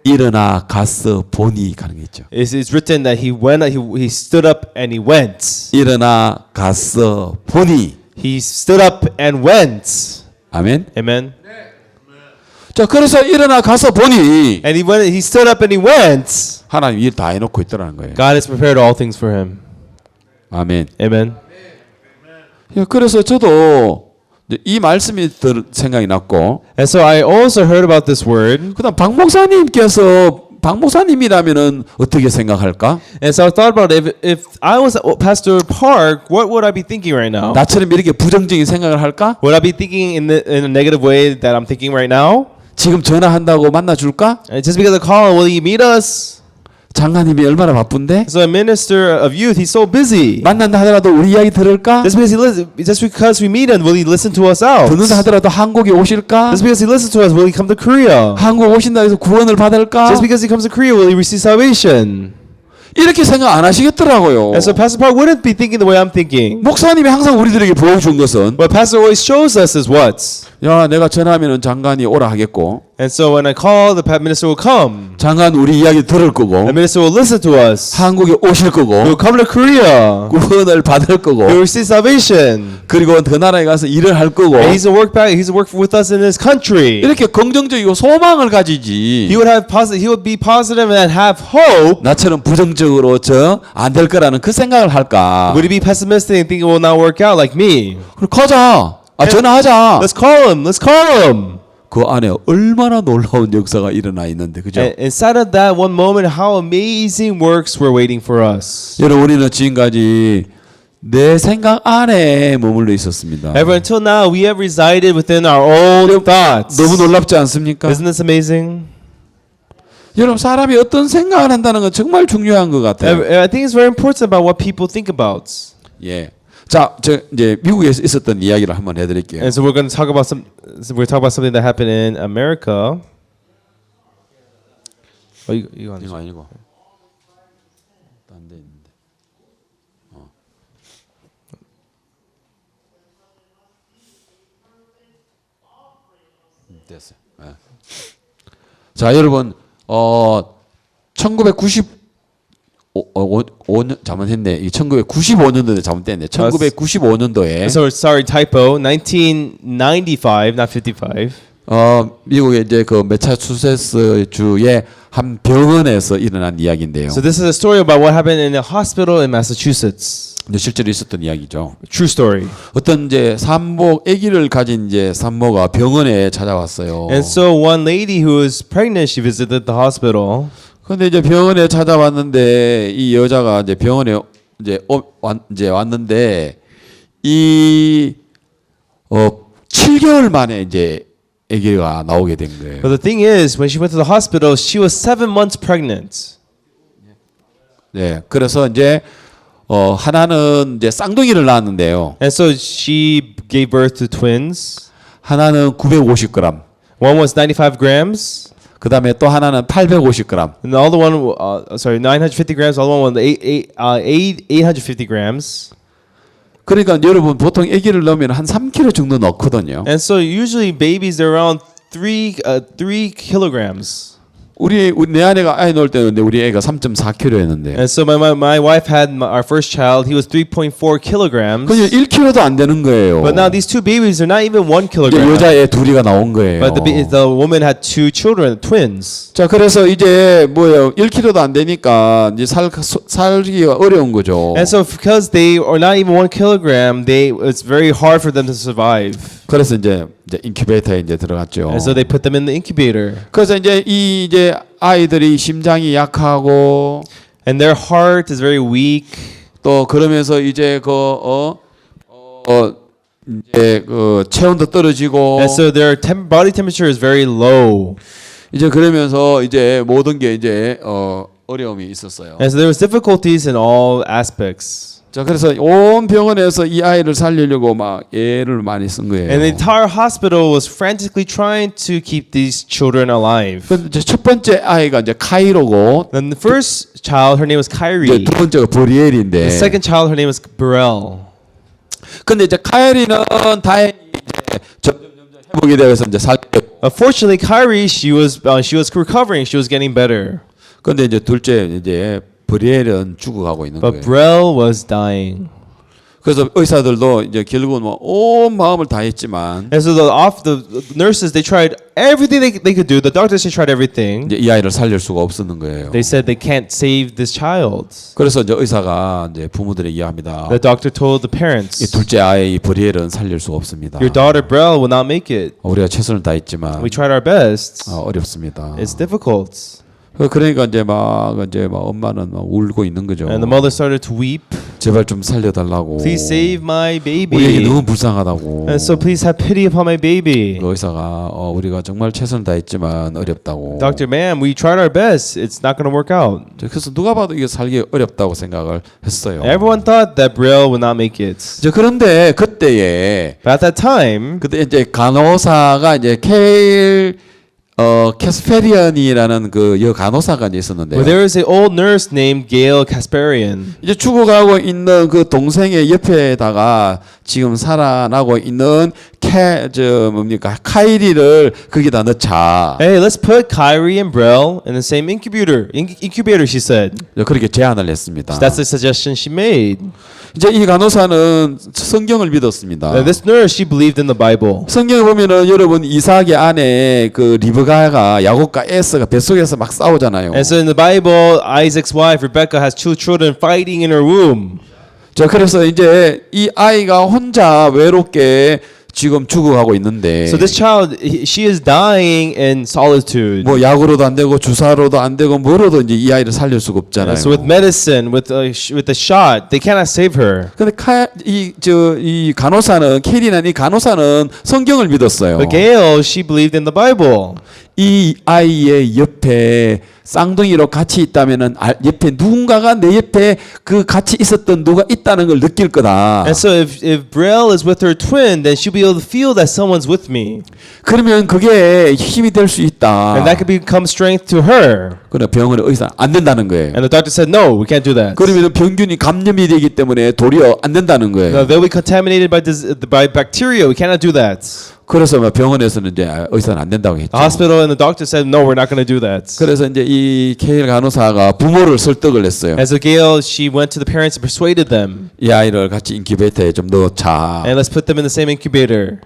[SPEAKER 1] 일어나 가서 보니 가는 게 있죠.
[SPEAKER 2] it's written that he stood up and he went.
[SPEAKER 1] 일어나 가서 보니
[SPEAKER 2] He stood up and went.
[SPEAKER 1] 아멘.
[SPEAKER 2] Amen.
[SPEAKER 1] 자 그래서 일어나 가서 보니
[SPEAKER 2] And he stood up and he went.
[SPEAKER 1] 하나님 일 다 해놓고 있더라는 거예요.
[SPEAKER 2] God has prepared all things for him.
[SPEAKER 1] 아멘.
[SPEAKER 2] Amen.
[SPEAKER 1] 야, 그래서 저도 이제 이 말씀이 생각이 났고
[SPEAKER 2] And so I also heard about this word.
[SPEAKER 1] 그다음 박 목사님께서 박 목사님이라면은 어떻게 생각할까?
[SPEAKER 2] And so I thought about if I was Pastor Park, what would I be thinking right now?
[SPEAKER 1] 나처럼 이렇게 부정적인 생각을 할까?
[SPEAKER 2] Would I be thinking in a negative way that I'm thinking right now?
[SPEAKER 1] 지금 전화한다고 만나줄까?
[SPEAKER 2] Just because I call him, will he meet us?
[SPEAKER 1] 장관님이 얼마나 바쁜데?
[SPEAKER 2] So a minister of youth, he's so busy.
[SPEAKER 1] 만난다 하더라도 우리 이야기 들을까?
[SPEAKER 2] Just because we meet him, will he listen to us out?
[SPEAKER 1] 듣는다 하더라도 한국에 오실까?
[SPEAKER 2] Just because he listens to us, will he come to Korea?
[SPEAKER 1] 한국 오신다 해서 구원을 받을까?
[SPEAKER 2] Just because he comes to Korea, will he receive salvation?
[SPEAKER 1] 이렇게 생각 안 하시겠더라고요.
[SPEAKER 2] And so Pastor Park wouldn't be thinking the way I'm thinking.
[SPEAKER 1] 목사님이 항상 우리들에게 보여준 것은
[SPEAKER 2] What Pastor always shows us is what?
[SPEAKER 1] 야 내가 전화하면은 장관이 오라 하겠고
[SPEAKER 2] And so when I call, the minister will come.
[SPEAKER 1] 장관 우리 이야기 들을 거고
[SPEAKER 2] The minister will listen to us.
[SPEAKER 1] 한국에 오실 거고
[SPEAKER 2] He will come to Korea.
[SPEAKER 1] 구원을 받을 거고
[SPEAKER 2] He will receive salvation.
[SPEAKER 1] 그리고 그 나라에 가서 일을 할 거고
[SPEAKER 2] And he's to work back. He's to work with us in his country.
[SPEAKER 1] 이렇게 긍정적이고 소망을 가지지
[SPEAKER 2] He would be positive and have hope.
[SPEAKER 1] 나처럼 부정적으로 저 안 될 거라는 그 생각을 할까?
[SPEAKER 2] Would he be pessimistic and think it will not work out like me?
[SPEAKER 1] 그럼 가자. 전화하자.
[SPEAKER 2] Let's call him. Let's call him.
[SPEAKER 1] 그 안에 얼마나 놀라운 역사가 일어나 있는데 그죠?
[SPEAKER 2] And inside of that one moment, how amazing works were waiting for us.
[SPEAKER 1] 여러분 우리는 지금까지 내 생각 안에 머물러 있었습니다.
[SPEAKER 2] Ever until now, we have resided within our own thoughts.
[SPEAKER 1] 너무 놀랍지 않습니까?
[SPEAKER 2] Isn't this amazing?
[SPEAKER 1] 여러분 사람이 어떤 생각을 한다는 건 정말 중요한 것 같아요.
[SPEAKER 2] I think it's very important about what people think about.
[SPEAKER 1] 예. 자, 저 이제 미국에서 있었던 이야기를 한번 해드릴게요.
[SPEAKER 2] And so we're going to talk about something that happened in America. 이거 아니죠?
[SPEAKER 1] 이거 아니고. 딴 데 있는데. 됐어요. 예. 자, 여러분 1995년 잘못했네. 이 1995년도에 잘못됐네. 1995년도에
[SPEAKER 2] So sorry, typo. 1995, not 55.
[SPEAKER 1] 미국의 이제 그 매사추세츠 주의 한 병원에서 일어난 이야기인데요.
[SPEAKER 2] So this is a story about what happened in a hospital in Massachusetts.
[SPEAKER 1] 근데 실제로 있었던 이야기죠.
[SPEAKER 2] True story.
[SPEAKER 1] 어떤 이제 산모 아기를 가진 이제 산모가 병원에 찾아왔어요.
[SPEAKER 2] And so one lady who was pregnant, she visited the hospital.
[SPEAKER 1] 근데 이제 병원에 찾아왔는데 이 여자가 이제 병원에 이제 왔는데 이 7개월 만에 이제 아기가 나오게 된 거예요.
[SPEAKER 2] But the thing is, when she went to the hospital, she was 7 months pregnant.
[SPEAKER 1] 네, 그래서 이제 하나는 이제 쌍둥이를 낳았는데요.
[SPEAKER 2] And so she gave birth to twins.
[SPEAKER 1] 하나는 950g.
[SPEAKER 2] One was 95 grams.
[SPEAKER 1] 그 다음에 또 하나는 850g.
[SPEAKER 2] And the other one, 950 grams. The other one was 850 grams.
[SPEAKER 1] 그러니까 여러분 보통 아기를 넣으면 한 3kg 정도 넣거든요.
[SPEAKER 2] And so usually babies they're around 3 kilograms.
[SPEAKER 1] 내 아내가 아이 넣을 때는 우리 애가 3.4kg였는데.
[SPEAKER 2] And so my wife had our first child. He was 3.4 kilograms.
[SPEAKER 1] 그냥 1kg도 안 되는 거예요.
[SPEAKER 2] But now these two babies are not even 1
[SPEAKER 1] 이제
[SPEAKER 2] kilogram.
[SPEAKER 1] 여자애 둘이가 나온 거예요.
[SPEAKER 2] But the woman had 2 children, twins.
[SPEAKER 1] 자, 그래서 이제 뭐예요? 1kg도 안 되니까 이제 살기가 어려운 거죠.
[SPEAKER 2] And so because they are not even 1 kilogram, it's very hard for them to survive.
[SPEAKER 1] 그래서 이제 인큐베이터에 이제 들어갔죠.
[SPEAKER 2] And so they put them in the incubator.
[SPEAKER 1] 그래서 이제 아이들이 심장이 약하고
[SPEAKER 2] And their heart is very weak.
[SPEAKER 1] 또 그러면서 이제 이제 체온도 떨어지고
[SPEAKER 2] And so their body temperature is very low.
[SPEAKER 1] 이제 그러면서 이제 모든 게 이제 어려움이 있었어요.
[SPEAKER 2] And so there was difficulties in all aspects.
[SPEAKER 1] 자 그래서 온 병원에서 이 아이를 살리려고 막 애를 많이 쓴 거예요.
[SPEAKER 2] And the entire hospital was frantically trying to keep these children alive.
[SPEAKER 1] 근데 이제 첫 번째 아이가 이제 카이로고
[SPEAKER 2] Then the first child, her name was
[SPEAKER 1] 이제
[SPEAKER 2] Kyrie.
[SPEAKER 1] 두 번째가 브리엘인데.
[SPEAKER 2] The second child, her name was Burrell.
[SPEAKER 1] 근데 이제 카이리는 다행히 이제 점점 회복이 되어서 이제 살렸고.
[SPEAKER 2] Fortunately, Kyrie, she was recovering. She was getting better.
[SPEAKER 1] 근데 이제 둘째 이제 브리엘은 죽어가고 있는
[SPEAKER 2] But
[SPEAKER 1] 거예요.
[SPEAKER 2] Burrell was dying.
[SPEAKER 1] 그래서 의사들도 이제 결국은 뭐 온 마음을 다했지만
[SPEAKER 2] And so the nurses, they tried everything they could do. The doctors, they tried everything.
[SPEAKER 1] 이제 이 아이를 살릴 수가 없었는 거예요.
[SPEAKER 2] They said they can't save this child.
[SPEAKER 1] 그래서 이제 의사가 이제 부모들에게 이야기합니다.
[SPEAKER 2] The doctor told the
[SPEAKER 1] 이
[SPEAKER 2] parents,
[SPEAKER 1] 둘째 아이 브리엘은 살릴 수가 없습니다.
[SPEAKER 2] your daughter Burrell will not make it.
[SPEAKER 1] 우리가 최선을 다했지만
[SPEAKER 2] We tried our best.
[SPEAKER 1] 어렵습니다.
[SPEAKER 2] It's difficult.
[SPEAKER 1] 그러니까 이제 막 엄마는 막 울고 있는 거죠.
[SPEAKER 2] And the mother started to weep.
[SPEAKER 1] 제발 좀 살려달라고.
[SPEAKER 2] Please save my
[SPEAKER 1] 우리에게
[SPEAKER 2] baby.
[SPEAKER 1] 너무 불쌍하다고.
[SPEAKER 2] And so please have pity upon my baby.
[SPEAKER 1] 그 의사가 우리가 정말 최선을 다했지만 어렵다고.
[SPEAKER 2] Doctor, ma'am, we tried our best. It's not going to work out.
[SPEAKER 1] 그래서 누가 봐도 이게 살기 어렵다고 생각을 했어요.
[SPEAKER 2] Everyone thought that Burrell would not make it.
[SPEAKER 1] 이제 그런데 그때에
[SPEAKER 2] But at that time,
[SPEAKER 1] 그때 이제 간호사가 이제 캐스페리언이라는 그 간호사가 이제 있었는데
[SPEAKER 2] well, there was an old nurse named Gail Kasparian.
[SPEAKER 1] 이제 죽어가고 있는 그 동생의 옆에다가 지금 살아나고 있는 카이리를 거기다 넣자.
[SPEAKER 2] Hey, let's put Kyrie and Burrell in the same incubator, she said.
[SPEAKER 1] 그렇게 제안을 했습니다.
[SPEAKER 2] That's the suggestion she made.
[SPEAKER 1] 이제 이 간호사는 성경을 믿었습니다.
[SPEAKER 2] This nurse, she believed in the Bible.
[SPEAKER 1] 성경에 보면은 여러분 이삭의 아내 그 리브가가 야곱과 에서가 뱃속에서 막 싸우잖아요.
[SPEAKER 2] And so in the Bible, Isaac's wife, Rebecca, has two children fighting in her womb.
[SPEAKER 1] 자 그래서 이제 이 아이가 혼자 외롭게 지금 죽어가고 있는데
[SPEAKER 2] So this child, she is dying in solitude.
[SPEAKER 1] 뭐 약으로도 안 되고 주사로도 안 되고 뭐로도 이제 이 아이를 살릴 수가 없잖아요.
[SPEAKER 2] So with medicine, with a shot, they cannot save her.
[SPEAKER 1] 근데 이 간호사는 캐리는 이 간호사는 성경을 믿었어요.
[SPEAKER 2] But Gail, she believed in the Bible.
[SPEAKER 1] 이 아이의 옆에 쌍둥이로 같이 있다면은 옆에 누군가가 내 옆에 그 같이 있었던 누가 있다는 걸 느낄 거다.
[SPEAKER 2] And so if Braille is with her twin, then she'll be able to feel that someone's with me.
[SPEAKER 1] 그러면 그게 힘이 될 수 있다.
[SPEAKER 2] And that could become strength to her.
[SPEAKER 1] 그러나 병원의 의사 안 된다는 거예요.
[SPEAKER 2] And the doctor said, no, we can't do that.
[SPEAKER 1] 그러면 병균이 감염이 되기 때문에 도리어 안 된다는 거예요.
[SPEAKER 2] No, they'll be contaminated by bacteria. We cannot do that.
[SPEAKER 1] 그래서 병원에서는 이제 의사는 안 된다고 했죠.
[SPEAKER 2] The hospital and the doctor said, no, we're not going to do that.
[SPEAKER 1] 그래서 이제 이 케일 간호사가 부모를 설득을 했어요.
[SPEAKER 2] And so Gail, she went to the parents and persuaded them.
[SPEAKER 1] 이 아이를 같이 인큐베이터에 좀 넣자.
[SPEAKER 2] And let's put them in the same incubator.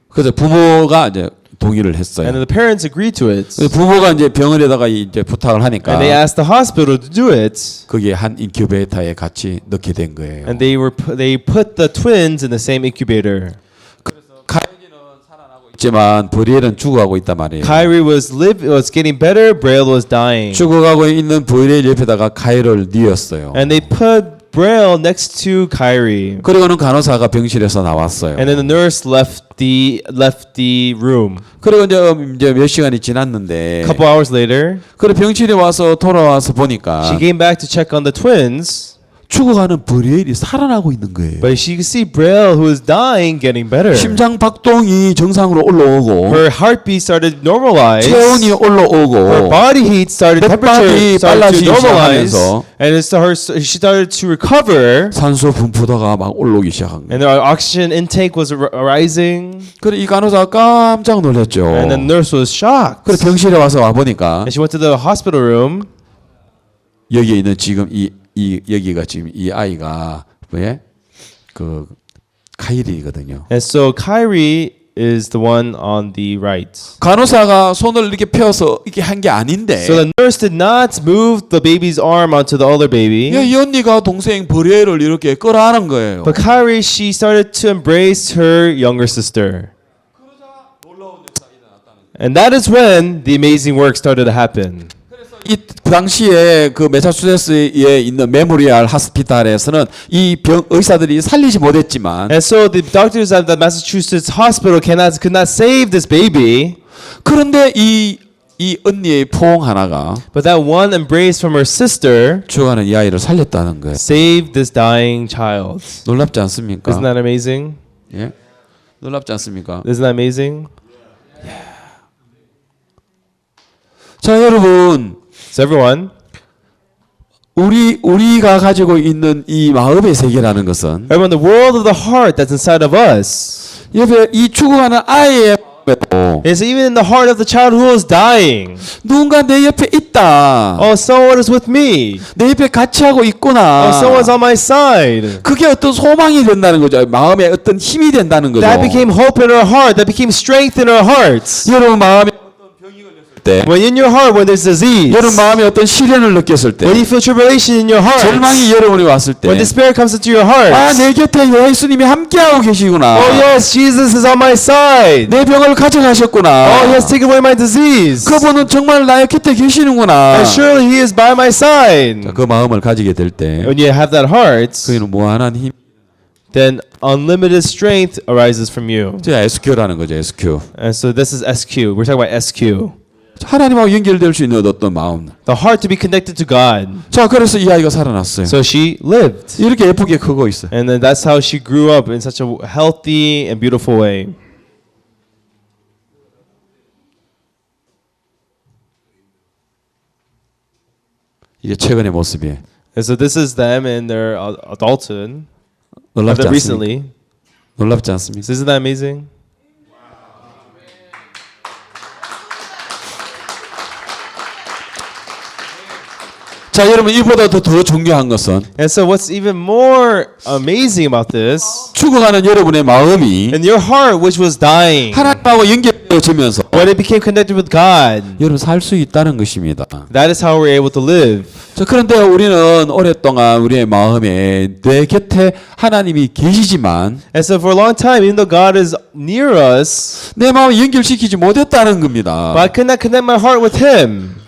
[SPEAKER 1] 그래서 부모가 이제 동의를 했어요.
[SPEAKER 2] And the parents agreed to it.
[SPEAKER 1] 그래서 부모가 이제 병원에다가 이제 부탁을 하니까
[SPEAKER 2] And they asked the hospital to do it.
[SPEAKER 1] 거기에 한 인큐베이터에 같이 넣게 된 거예요.
[SPEAKER 2] And they put the twins in the same incubator.
[SPEAKER 1] 카이리는 살아나고 있지만 브리엘은 죽어가고 있단 말이에요.
[SPEAKER 2] Kyrie was getting better. Braille was dying.
[SPEAKER 1] 죽어가고 있는 브리엘 옆에다가 카이를 뉘었어요.
[SPEAKER 2] And they put Braille next to Kyrie.
[SPEAKER 1] 그리고는 간호사가 병실에서 나왔어요.
[SPEAKER 2] And then the nurse left the room.
[SPEAKER 1] 그리고 이제 몇 시간이 지났는데,
[SPEAKER 2] A couple hours later,
[SPEAKER 1] 그래 병실에 와서 돌아와서 보니까
[SPEAKER 2] she came back to check on the twins.
[SPEAKER 1] 죽어가는 브리엘이 살아나고 있는 거예요.
[SPEAKER 2] But she could see Braille, who was dying, getting better.
[SPEAKER 1] 심장 박동이 정상으로 올라오고,
[SPEAKER 2] Her heartbeat started to normalize.
[SPEAKER 1] 체온이
[SPEAKER 2] Her
[SPEAKER 1] 올라오고,
[SPEAKER 2] body heat started, temperature
[SPEAKER 1] 햇반이
[SPEAKER 2] started to
[SPEAKER 1] 빨라지기
[SPEAKER 2] normalize.
[SPEAKER 1] 시작하면서
[SPEAKER 2] And she started to recover.
[SPEAKER 1] 산소 분포도가 막 올라오기 시작한 거예요.
[SPEAKER 2] And the oxygen intake was rising.
[SPEAKER 1] 그래 이 간호사가 깜짝 놀랐죠.
[SPEAKER 2] And the nurse was shocked.
[SPEAKER 1] 그래 병실에 와서 와 보니까
[SPEAKER 2] And she went to the hospital room.
[SPEAKER 1] 여기에 있는 지금 여기가 지금 이 아이가 왜? 그 카이리거든요.
[SPEAKER 2] And so Kyrie is the one on the right.
[SPEAKER 1] 간호사가 손을 이렇게 펴서 이렇게 한 게 아닌데.
[SPEAKER 2] So the nurse did not move the baby's arm onto the older baby.
[SPEAKER 1] 이 언니가 동생 브리엘을 이렇게 끌어안은 거예요.
[SPEAKER 2] But Kyrie, she started to embrace her younger sister. And that is when the amazing work started to happen.
[SPEAKER 1] 그래서 이 당시에 그 매사추세츠에 있는 메모리얼 하스피탈에서는 이 의사들이 살리지 못했지만
[SPEAKER 2] And so the doctors at the Massachusetts hospital could not save this baby.
[SPEAKER 1] 그런데 이 언니의 포옹 하나가
[SPEAKER 2] But that one embrace from her sister
[SPEAKER 1] 죽어가는 이 아이를 살렸다는 거예요.
[SPEAKER 2] saved this dying child.
[SPEAKER 1] 놀랍지 않습니까?
[SPEAKER 2] Isn't that amazing?
[SPEAKER 1] 예? 놀랍지 않습니까?
[SPEAKER 2] Isn't that amazing?
[SPEAKER 1] 자, 여러분,
[SPEAKER 2] So everyone,
[SPEAKER 1] 우리가 가지고 있는 이 마음의 세계라는 것은
[SPEAKER 2] everyone, the world of the heart that's inside of us
[SPEAKER 1] 옆에 이 죽어가는 아이의 마음에도
[SPEAKER 2] is even in the heart of the child who is dying.
[SPEAKER 1] 누군가 내 옆에 있다.
[SPEAKER 2] Oh, someone is with me.
[SPEAKER 1] 내 옆에 같이 하고 있구나.
[SPEAKER 2] Oh, someone's on my side.
[SPEAKER 1] 그게 어떤 소망이 된다는 거죠. 마음에 어떤 힘이 된다는 거죠.
[SPEAKER 2] That became hope in our heart. That became strength in our hearts.
[SPEAKER 1] 여러분 마음에 때,
[SPEAKER 2] When in your heart, when there's disease,
[SPEAKER 1] 여러분 마음에 어떤 시련을 느꼈을 때,
[SPEAKER 2] when you feel tribulation in your heart,
[SPEAKER 1] 절망이 여러분이 왔을 때,
[SPEAKER 2] when despair comes into your heart,
[SPEAKER 1] 아, 내 곁에 예수님이 함께하고 계시구나.
[SPEAKER 2] oh yes, Jesus is on my side.
[SPEAKER 1] 내 병을 가져가셨구나.
[SPEAKER 2] Oh, he has taken away my disease.
[SPEAKER 1] 그분은 정말 나의 곁에 계시는구나.
[SPEAKER 2] And surely he is by my side.
[SPEAKER 1] 자, 그 마음을 가지게 될 때,
[SPEAKER 2] When you have that heart,
[SPEAKER 1] 그에는 무한한 힘.
[SPEAKER 2] then unlimited strength arises from you.
[SPEAKER 1] 제 SQ라는 거죠, SQ.
[SPEAKER 2] And so this is SQ. We're talking about SQ.
[SPEAKER 1] 하나님하고 연결될 수 있는 어떤 마음.
[SPEAKER 2] The heart to be connected to God.
[SPEAKER 1] 자, 그래서 이 아이가 살아났어요.
[SPEAKER 2] So she lived.
[SPEAKER 1] 이렇게 예쁘게 크고 있어요.
[SPEAKER 2] And then that's how she grew up in such a healthy and beautiful way.
[SPEAKER 1] 이게 최근의 모습이에요.
[SPEAKER 2] And so this is them in their adulthood.
[SPEAKER 1] 놀랍지 않습니까?
[SPEAKER 2] Recently.
[SPEAKER 1] 놀랍지 않습니까?
[SPEAKER 2] So isn't that amazing?
[SPEAKER 1] 자, 여러분 이보다 더 중요한 것은
[SPEAKER 2] And so what's even more amazing about this,
[SPEAKER 1] 죽어가는 여러분의 마음이
[SPEAKER 2] in your heart which was dying,
[SPEAKER 1] 하나님하고 연결되어지면서
[SPEAKER 2] when it became connected with God,
[SPEAKER 1] 여러분 살 수 있다는 것입니다.
[SPEAKER 2] that is how we're able to live.
[SPEAKER 1] 자, 그런데 우리는 오랫동안 우리의 마음에 내 곁에 하나님이 계시지만
[SPEAKER 2] And so for a long time, even though God is near us,
[SPEAKER 1] 내 마음을 연결시키지 못했다는 겁니다.
[SPEAKER 2] but I could not connect my heart with Him.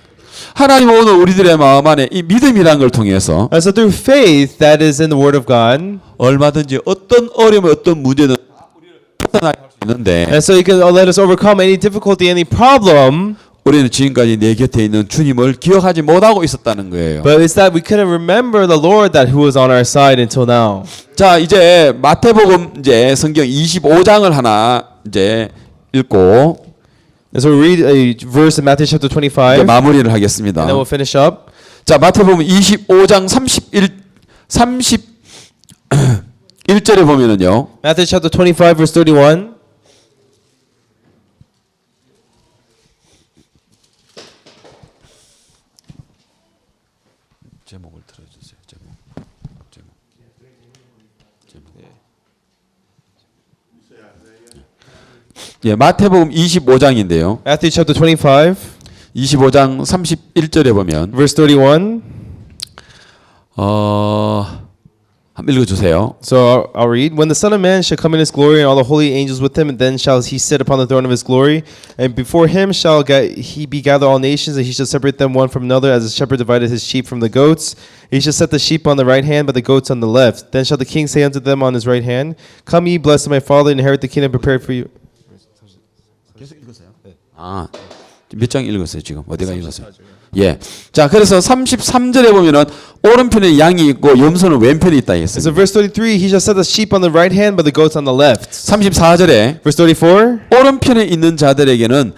[SPEAKER 1] 하나님은 오늘 우리들의 마음 안에 이 믿음이라는 걸 통해서
[SPEAKER 2] And so through faith that is in the Word of God,
[SPEAKER 1] 얼마든지 어떤 어려움, 어떤 문제는 우리를 벗어나게 할 수 있는데
[SPEAKER 2] and so He can let us overcome any difficulty, any problem.
[SPEAKER 1] 우리는 지금까지 내 곁에 있는 주님을 기억하지 못하고 있었다는 거예요.
[SPEAKER 2] But it's that we couldn't remember the Lord that who was on our side until now.
[SPEAKER 1] 자, 이제 마태복음 이제 성경 25장을 하나 이제 읽고
[SPEAKER 2] And so we read a verse in Matthew chapter 25,
[SPEAKER 1] 이제
[SPEAKER 2] and
[SPEAKER 1] 마무리를 하겠습니다.
[SPEAKER 2] then we'll finish up.
[SPEAKER 1] 자, 마태복음 25장 31절에 보면은요.
[SPEAKER 2] Matthew chapter 25, verse 31.
[SPEAKER 1] 제목을 들어 주세요. 제목. 예, 마태복음 25장인데요.
[SPEAKER 2] Matthew chapter 25,
[SPEAKER 1] 25장 31절에 보면
[SPEAKER 2] verse 31.
[SPEAKER 1] 한번 읽어 주세요.
[SPEAKER 2] So I'll read. When the Son of Man shall come in his glory and all the holy angels with him, and then shall he sit upon the throne of his glory. And before him shall he be gathered all nations, and he shall separate them one from another, as a shepherd divided his sheep from the goats. He shall set the sheep on the right hand, but the goats on the left. Then shall the king say unto them on his right hand, Come ye, blessed of my Father, inherit the kingdom prepared for you.
[SPEAKER 1] 아, 몇 장 읽었어요, 지금? 어디가 읽었어요? 예. 자, 그래서 33절에 보면은 오른편에 양이 있고 염소는 왼편에 있다
[SPEAKER 2] And so
[SPEAKER 1] 했어요.
[SPEAKER 2] verse 33, he shall set the sheep on the right hand, but the goats on the left.
[SPEAKER 1] 34절에
[SPEAKER 2] Verse 34,
[SPEAKER 1] 오른편에 있는 자들에게는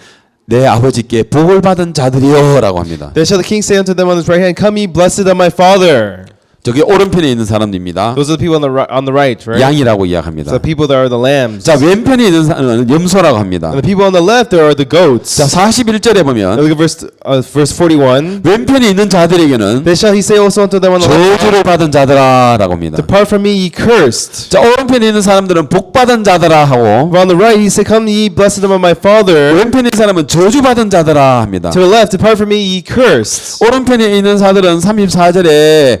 [SPEAKER 1] 내 아버지께 복을 받은 자들이요라고 합니다.
[SPEAKER 2] Then shall the king say unto them on his right hand, Come ye, blessed of my Father.
[SPEAKER 1] 저게 오른편에 있는 사람입니다.
[SPEAKER 2] Those are the people on the right, right?
[SPEAKER 1] 양이라고
[SPEAKER 2] So
[SPEAKER 1] 이야기합니다.
[SPEAKER 2] the people that are the lambs.
[SPEAKER 1] 자, 왼편에 있는 사람은 염소라고 합니다.
[SPEAKER 2] And the people on the left there are the goats.
[SPEAKER 1] 자, 41절에
[SPEAKER 2] Now
[SPEAKER 1] 보면
[SPEAKER 2] look at verse 41.
[SPEAKER 1] 왼편에 있는 자들에게는
[SPEAKER 2] Then shall he say also unto them on the left,
[SPEAKER 1] 저주를 받은 자들아라고 합니다.
[SPEAKER 2] Depart from me, ye cursed.
[SPEAKER 1] 자, 오른편에 있는 사람들은 복 받은 자들아 하고
[SPEAKER 2] But on the right he said, Come ye, blessed of my Father.
[SPEAKER 1] 왼편에 있는 사람은 저주 받은 자들아 합니다.
[SPEAKER 2] To the left, depart from me, ye cursed.
[SPEAKER 1] 오른편에 있는 사들은 34절에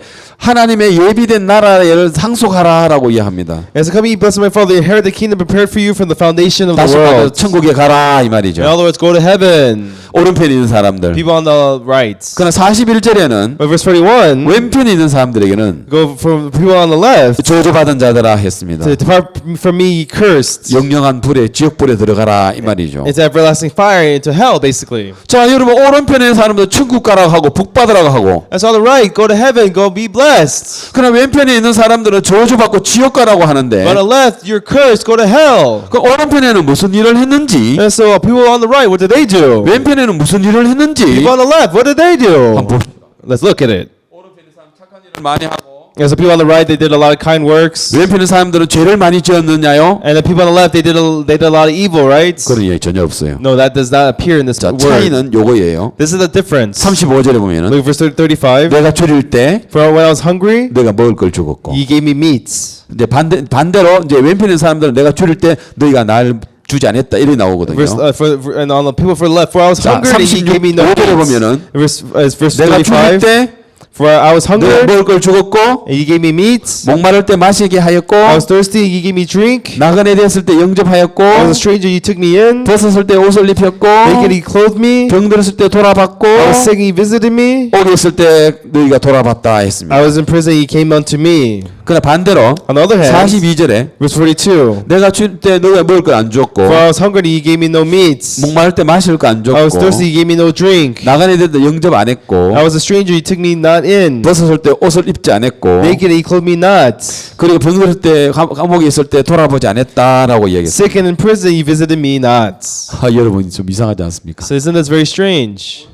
[SPEAKER 1] 하나님의 예비된 나라를 상속하라라고 이야합니다.
[SPEAKER 2] And so come ye blessed of my Father, inherit the kingdom prepared for you from the foundation of the
[SPEAKER 1] 다시 말해서
[SPEAKER 2] world.
[SPEAKER 1] 천국에 가라 이
[SPEAKER 2] In
[SPEAKER 1] 말이죠.
[SPEAKER 2] other words, go to heaven.
[SPEAKER 1] 오른편에 있는 사람들.
[SPEAKER 2] People on the right.
[SPEAKER 1] 그러나 41절에는
[SPEAKER 2] But verse 41,
[SPEAKER 1] 왼편에 있는 사람들에게는
[SPEAKER 2] go from people on the left
[SPEAKER 1] 저주받은 자들아 했습니다.
[SPEAKER 2] to depart from me, ye cursed.
[SPEAKER 1] 영영한 불에 지옥불에 들어가라 이 말이죠.
[SPEAKER 2] Into everlasting fire, into hell, basically.
[SPEAKER 1] 자 여러분 오른편에 있는 사람들 천국 가라고 하고 복 받으라고 하고
[SPEAKER 2] And so on the right, go to heaven, go be blessed.
[SPEAKER 1] 그러나 왼편에 있는 사람들은 저주받고 지옥 가라고 하는데
[SPEAKER 2] But on the left, you're cursed, go to hell.
[SPEAKER 1] 그 오른편에는 무슨 일을 했는지
[SPEAKER 2] And so people on the right, what did they do?
[SPEAKER 1] 왼편에는 무슨 일을 했는지
[SPEAKER 2] People on the left, what did they do?
[SPEAKER 1] 한번 봅시다.
[SPEAKER 2] Let's look at it.
[SPEAKER 1] 오른편에 사람 착한 일을 많이 하고
[SPEAKER 2] And so people on the right, they did a lot of kind works.
[SPEAKER 1] 왼편에 사람들은 죄를 많이 지었느냐요?
[SPEAKER 2] And the people on the left, they did a lot of evil, right?
[SPEAKER 1] 그런 이야기 전혀 없어요.
[SPEAKER 2] No, that does not appear in this
[SPEAKER 1] 자
[SPEAKER 2] word.
[SPEAKER 1] 차이는 요거예요.
[SPEAKER 2] This is the difference.
[SPEAKER 1] 35절에 보면은
[SPEAKER 2] Look at verse 35.
[SPEAKER 1] 내가 줄일 때
[SPEAKER 2] For when I was hungry,
[SPEAKER 1] 내가 먹을 걸 주었고
[SPEAKER 2] ye gave me meats.
[SPEAKER 1] 이제 반대로 이제 왼편에 있는 사람들은 내가 줄일 때 너희가 날 주지 않았다 이렇게 나오거든요.
[SPEAKER 2] And on the people for the left, for I was
[SPEAKER 1] 자,
[SPEAKER 2] hungry, ye gave me no
[SPEAKER 1] 36절에
[SPEAKER 2] meats.
[SPEAKER 1] 보면은
[SPEAKER 2] Verse
[SPEAKER 1] 내가 줄일
[SPEAKER 2] 35.
[SPEAKER 1] 때
[SPEAKER 2] For I was
[SPEAKER 1] 내가
[SPEAKER 2] hungry,
[SPEAKER 1] 먹을 걸 주었고
[SPEAKER 2] and ye gave me meats.
[SPEAKER 1] 목마를 때 마시게 하였고
[SPEAKER 2] I was thirsty, ye gave me drink.
[SPEAKER 1] 나그네 되었을 때 영접하였고
[SPEAKER 2] I was a stranger, ye took me in.
[SPEAKER 1] 벗었을 때 옷을 입혔고
[SPEAKER 2] Naked, ye clothed me.
[SPEAKER 1] 병들었을 때 돌아봤고
[SPEAKER 2] I was sick, ye visited me.
[SPEAKER 1] 옥에 있을 때 너희가 돌아봤다
[SPEAKER 2] I
[SPEAKER 1] 했습니다.
[SPEAKER 2] was in prison, ye came unto me.
[SPEAKER 1] 그러나 반대로
[SPEAKER 2] On the other hand,
[SPEAKER 1] 42절에
[SPEAKER 2] verse 42.
[SPEAKER 1] 내가 줄 때 너희가 먹을 걸 안 줬고
[SPEAKER 2] For I was hungry, ye gave me no meats.
[SPEAKER 1] 목마를 때 마실 거 안
[SPEAKER 2] I was
[SPEAKER 1] 줬고
[SPEAKER 2] thirsty, ye gave me no drink.
[SPEAKER 1] 나그네 될 때 영접 안 했고
[SPEAKER 2] I was a stranger, ye took me not in.
[SPEAKER 1] 벗었을 때 옷을 입지 않았고
[SPEAKER 2] Naked, ye clothed me not.
[SPEAKER 1] 그리고 병들었을 때 감옥에 있을 때 돌아보지 않았다라고 이야기했어요.
[SPEAKER 2] Sick and in prison, ye visited me not.
[SPEAKER 1] 아, 여러분 좀 이상하지 않습니까?
[SPEAKER 2] So isn't this very strange?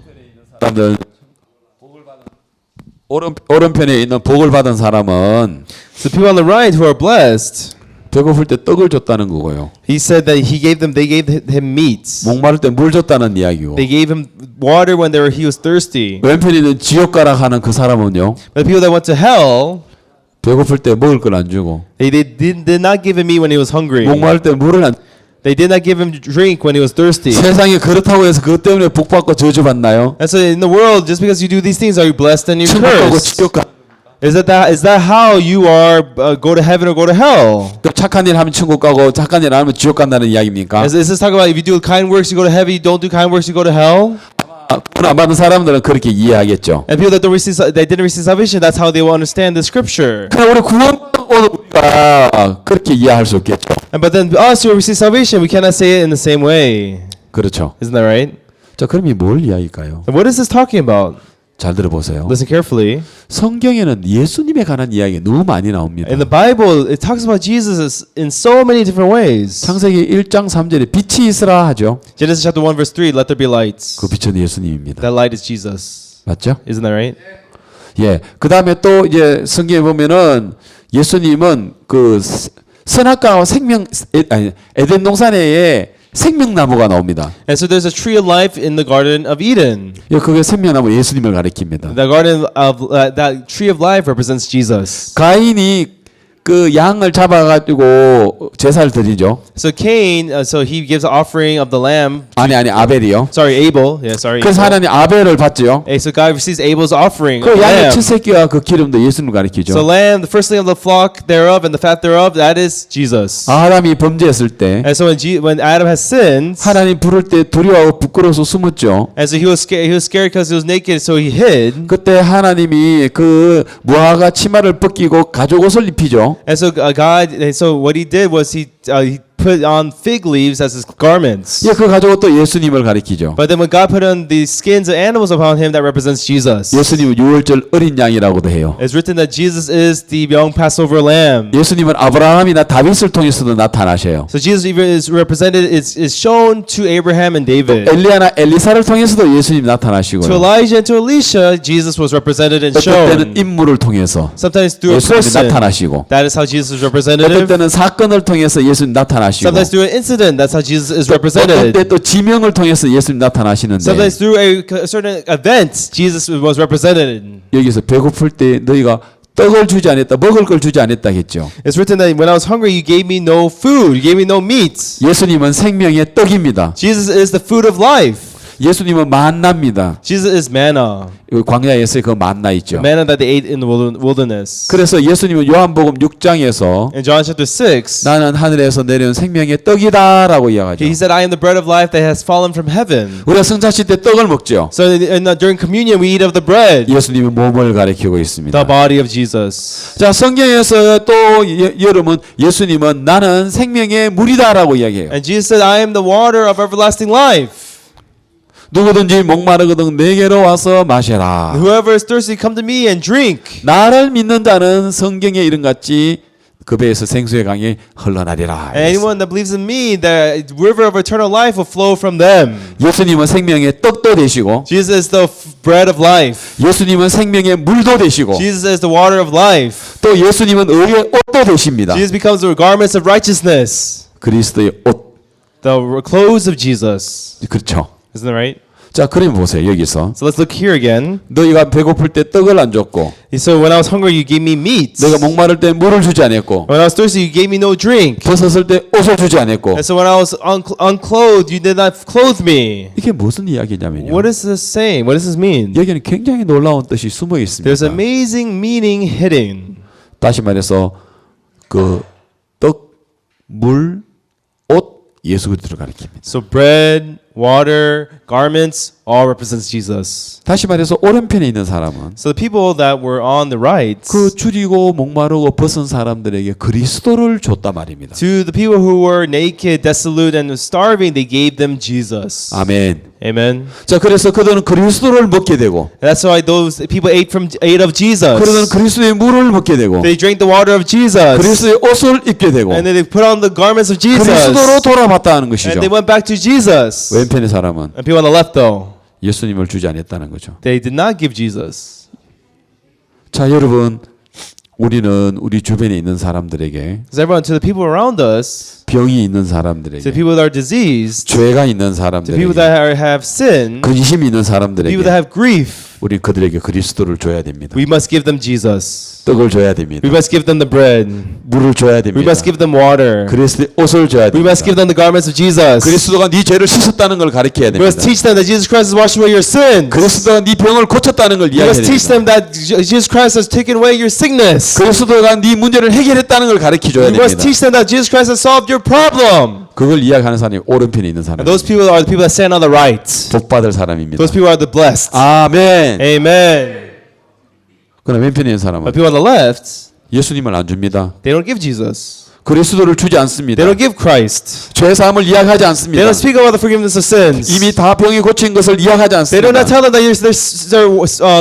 [SPEAKER 1] 사람들 오른편에 있는 복을 받은 사람은
[SPEAKER 2] So people on the right who are blessed,
[SPEAKER 1] 배고플 때 떡을 줬다는 거고요.
[SPEAKER 2] he said that they gave him meats.
[SPEAKER 1] 목마를 때 물 줬다는 이야기고.
[SPEAKER 2] They gave him water when he was thirsty.
[SPEAKER 1] 왼편에 있는 지옥 가라 하는 그 사람은요.
[SPEAKER 2] But the people that went to hell,
[SPEAKER 1] 배고플 때 먹을 걸 안 주고
[SPEAKER 2] they did not give him meat when he was hungry.
[SPEAKER 1] 목마를 때 물을 안
[SPEAKER 2] They did not give him drink when he was thirsty.
[SPEAKER 1] 세상에 그렇다고 해서 그것 때문에 복 받고 저주받나요?
[SPEAKER 2] And so in the world, just because you do these things, are you blessed and you're
[SPEAKER 1] 천국 가고
[SPEAKER 2] cursed?
[SPEAKER 1] 지옥 가.
[SPEAKER 2] Is that how you are go to heaven or go to hell?
[SPEAKER 1] 그 착한 일 하면 천국 가고 착한 일 안 하면 지옥 간다는 이야기입니까?
[SPEAKER 2] Is this talking about if you do kind works, you go to heaven, you don't do kind works, you go to hell?
[SPEAKER 1] 구원 안 받은 사람들은 그렇게 이해하겠죠.
[SPEAKER 2] And people that didn't receive salvation, that's how they will understand the scripture.
[SPEAKER 1] 그러나 우리 구원 오늘 우리가 그렇게 이해할 수 없겠죠.
[SPEAKER 2] But then us who receive salvation, we cannot say it in the same way.
[SPEAKER 1] 그렇죠.
[SPEAKER 2] Isn't that right?
[SPEAKER 1] 자, 그럼 이 뭘 이야기일까요?
[SPEAKER 2] And what is this talking about?
[SPEAKER 1] 잘 들어보세요.
[SPEAKER 2] Listen carefully.
[SPEAKER 1] 성경에는 예수님에 관한 이야기 너무 많이 나옵니다.
[SPEAKER 2] In the Bible, it talks about Jesus in so many different ways.
[SPEAKER 1] 창세기 1장 3절에 빛이 있으라 하죠.
[SPEAKER 2] Genesis chapter 1 verse 3, let there be lights.
[SPEAKER 1] 그 빛은 예수님입니다.
[SPEAKER 2] That light is Jesus.
[SPEAKER 1] 맞죠?
[SPEAKER 2] Isn't that right?
[SPEAKER 1] 예. 그다음에 또 이제 성경에 보면은 예수님은 그 선악과와 에덴 동산에 생명나무가 나옵니다.
[SPEAKER 2] And so there's a tree of life in the Garden of Eden.
[SPEAKER 1] 예, 그게 생명나무 예수님을 가리킵니다.
[SPEAKER 2] The garden of that tree of life represents Jesus.
[SPEAKER 1] 가인이 그 양을 잡아가지고 제사를 드리죠.
[SPEAKER 2] So Cain, so he gives an offering of the lamb.
[SPEAKER 1] 아니 아벨이요.
[SPEAKER 2] Sorry, Abel. Yeah, sorry.
[SPEAKER 1] 그래서
[SPEAKER 2] Abel.
[SPEAKER 1] 하나님 아벨을 받죠.
[SPEAKER 2] Hey, so God receives Abel's offering.
[SPEAKER 1] 그
[SPEAKER 2] Of
[SPEAKER 1] 양의
[SPEAKER 2] lamb.
[SPEAKER 1] 칠새끼와 그 기름도 예수님을
[SPEAKER 2] So
[SPEAKER 1] 가리키죠.
[SPEAKER 2] lamb, the firstling of the flock thereof and the fat thereof, that is Jesus.
[SPEAKER 1] 아담이 범죄했을 때
[SPEAKER 2] And so when Adam has sinned,
[SPEAKER 1] 하나님 부를 때 두려워하고 부끄러워서 숨었죠.
[SPEAKER 2] and so he was scared because he was naked, so he hid.
[SPEAKER 1] 그때 하나님이 그 무화과 치마를 벗기고 가죽 옷을 입히죠.
[SPEAKER 2] And so what he did was he put on fig leaves as his garments.
[SPEAKER 1] 예, 그 가죽 옷도 예수님을 가리키죠.
[SPEAKER 2] But then when God put on the skins of animals upon him, that represents Jesus.
[SPEAKER 1] 예수님은 유월절 어린 양이라고도 해요.
[SPEAKER 2] It's written that Jesus is the young Passover lamb.
[SPEAKER 1] 예수님은 아브라함이나 다윗을 통해서도 나타나셔요.
[SPEAKER 2] So Jesus even is represented, is shown to Abraham and David.
[SPEAKER 1] 엘리야나 엘리사를 통해서도 예수님
[SPEAKER 2] To
[SPEAKER 1] 나타나시고요.
[SPEAKER 2] Elijah and to Elisha, Jesus was represented and
[SPEAKER 1] 어떤 때는
[SPEAKER 2] shown.
[SPEAKER 1] 인물을 통해서
[SPEAKER 2] Sometimes through a
[SPEAKER 1] 예수님이
[SPEAKER 2] person,
[SPEAKER 1] 나타나시고
[SPEAKER 2] that is how Jesus is
[SPEAKER 1] 어떤
[SPEAKER 2] representative.
[SPEAKER 1] 때는 사건을 통해서 예수님 나타나시고
[SPEAKER 2] Sometimes through an incident, that's how Jesus is
[SPEAKER 1] 어떤
[SPEAKER 2] represented.
[SPEAKER 1] 때 또 지명을 통해서 예수님 나타나시는데
[SPEAKER 2] Sometimes through a certain event, Jesus was represented.
[SPEAKER 1] 여기서 배고플 때 너희가 떡을 주지 않았다, 먹을 걸 주지 않았다 했죠.
[SPEAKER 2] It's written that when I was hungry, you gave me no food, you gave me no meat.
[SPEAKER 1] 예수님은 생명의 떡입니다.
[SPEAKER 2] Jesus is the food of life.
[SPEAKER 1] 예수님은 만나입니다.
[SPEAKER 2] Jesus is manna.
[SPEAKER 1] 광야에서의 그 만나 있죠.
[SPEAKER 2] Manna that they ate in the wilderness.
[SPEAKER 1] 그래서 예수님은 요한복음 6장에서
[SPEAKER 2] In John chapter 6,
[SPEAKER 1] 나는 하늘에서 내려온 생명의 떡이다라고 이야기하죠.
[SPEAKER 2] he said, I am the bread of life that has fallen from heaven.
[SPEAKER 1] 우리가 성찬식 때 떡을 먹죠.
[SPEAKER 2] So during communion, we eat of the bread,
[SPEAKER 1] 예수님이 몸을 가리키고 있습니다.
[SPEAKER 2] the body of Jesus.
[SPEAKER 1] 자, 성경에서 또 여러분 예수님은 나는 생명의 물이다라고 이야기해요.
[SPEAKER 2] And Jesus said, I am the water of everlasting life.
[SPEAKER 1] 누구든지 목마르거든 내게로 와서 마셔라.
[SPEAKER 2] Whoever is thirsty, come to me and drink.
[SPEAKER 1] 나를 믿는 자는 성경에 이름같이 그 배에서 생수의 강이 흘러나리라.
[SPEAKER 2] And anyone that believes in me, the river of eternal life will flow from them.
[SPEAKER 1] 예수님은 생명의 떡도 되시고
[SPEAKER 2] Jesus is the bread of life.
[SPEAKER 1] 예수님은 생명의 물도 되시고
[SPEAKER 2] Jesus is the water of life.
[SPEAKER 1] 또 예수님은 의의 옷도 되십니다.
[SPEAKER 2] Jesus becomes the garments of righteousness.
[SPEAKER 1] 그리스도의 옷.
[SPEAKER 2] The clothes of Jesus.
[SPEAKER 1] 그렇죠.
[SPEAKER 2] Isn't that right?
[SPEAKER 1] 자, 그러면 보세요. 여기서
[SPEAKER 2] So let's look here again.
[SPEAKER 1] 너희가 배고플 때 떡을 안 줬고
[SPEAKER 2] So when I was hungry, you gave me meat.
[SPEAKER 1] 너희가 목마를 때 물을 주지 않았고
[SPEAKER 2] When I was thirsty, you gave me no drink.
[SPEAKER 1] 벗었을 때 옷을 주지 않았고
[SPEAKER 2] And so when I was unclothed, you did not clothe me.
[SPEAKER 1] 이게 무슨 이야기냐면요.
[SPEAKER 2] What is this saying? What does this mean?
[SPEAKER 1] 여기는 굉장히 놀라운 뜻이 숨어 있습니다.
[SPEAKER 2] There's amazing meaning hidden.
[SPEAKER 1] 다시 말해서 그 떡, 물, 옷 예수 그리스도를 가리킵니다.
[SPEAKER 2] So bread, water, garments, all represents Jesus.
[SPEAKER 1] 다시 말해서 오른편에 있는 사람은
[SPEAKER 2] So the people that were on the right,
[SPEAKER 1] 그 줄이고 목마르고 벗은 사람들에게 그리스도를 줬단 말입니다.
[SPEAKER 2] to the people who were naked, desolate, and starving, they gave them Jesus.
[SPEAKER 1] 아멘.
[SPEAKER 2] Amen.
[SPEAKER 1] 자, 그래서 그들은 그리스도를 먹게 되고
[SPEAKER 2] And that's why those people ate of Jesus.
[SPEAKER 1] 그들은 그리스도의 물을 먹게 되고
[SPEAKER 2] They drank the water of Jesus.
[SPEAKER 1] 그리스도의 옷을 입게 되고
[SPEAKER 2] And then they put on the garments of Jesus.
[SPEAKER 1] 그리스도로 돌아봤다는 것이죠.
[SPEAKER 2] And they went back to Jesus.
[SPEAKER 1] 왼편의 사람은
[SPEAKER 2] And people on the left, though,
[SPEAKER 1] 예수님을 주지 않았다는 거죠.
[SPEAKER 2] they did not give Jesus.
[SPEAKER 1] 자, 여러분, 우리는 우리 주변에 있는 사람들에게
[SPEAKER 2] Because everyone, to the people around us,
[SPEAKER 1] 병이 있는
[SPEAKER 2] to the
[SPEAKER 1] 사람들에게
[SPEAKER 2] people that are diseased,
[SPEAKER 1] 죄가 있는
[SPEAKER 2] to the
[SPEAKER 1] 사람들에게
[SPEAKER 2] people that have sin,
[SPEAKER 1] 근심이 있는
[SPEAKER 2] people that
[SPEAKER 1] 사람들에게
[SPEAKER 2] have grief,
[SPEAKER 1] 우리 그들에게 그리스도를 줘야 됩니다.
[SPEAKER 2] we must give them Jesus.
[SPEAKER 1] 떡을 줘야 됩니다.
[SPEAKER 2] We must give them the bread.
[SPEAKER 1] 물을 줘야
[SPEAKER 2] We
[SPEAKER 1] 됩니다.
[SPEAKER 2] must give them water.
[SPEAKER 1] 그리스도의 옷을 줘야
[SPEAKER 2] We
[SPEAKER 1] 됩니다.
[SPEAKER 2] must give them the garments of Jesus.
[SPEAKER 1] 그리스도가 네 죄를 씻었다는 걸 가르쳐야
[SPEAKER 2] We must
[SPEAKER 1] 됩니다.
[SPEAKER 2] teach them that Jesus Christ has washed away your sins.
[SPEAKER 1] 그리스도가 네 병을 고쳤다는 걸
[SPEAKER 2] We must
[SPEAKER 1] 이야기해야
[SPEAKER 2] teach
[SPEAKER 1] 됩니다.
[SPEAKER 2] them that Jesus Christ has taken away your sickness.
[SPEAKER 1] 그리스도가 네 문제를 해결했다는 걸 가르쳐줘야
[SPEAKER 2] We must
[SPEAKER 1] 됩니다.
[SPEAKER 2] teach them that Jesus Christ has solved your problem.
[SPEAKER 1] 그걸 이야기하는 사람이 오른편에 있는 사람.
[SPEAKER 2] And those people are the people that stand on the right.
[SPEAKER 1] 복 받을 사람입니다.
[SPEAKER 2] Those people are the blessed.
[SPEAKER 1] 아멘.
[SPEAKER 2] Amen.
[SPEAKER 1] 그러나 왼편에 있는
[SPEAKER 2] But
[SPEAKER 1] 사람은
[SPEAKER 2] people on the left,
[SPEAKER 1] 예수님을 안 줍니다.
[SPEAKER 2] they don't give Jesus.
[SPEAKER 1] 그리스도를 주지 않습니다.
[SPEAKER 2] They don't give Christ.
[SPEAKER 1] 죄 사함을 이야기하지
[SPEAKER 2] They
[SPEAKER 1] 않습니다.
[SPEAKER 2] don't speak about the forgiveness of sins.
[SPEAKER 1] 이미 다 병이 고친 것을 이야기하지
[SPEAKER 2] They do
[SPEAKER 1] 않습니다.
[SPEAKER 2] not tell them that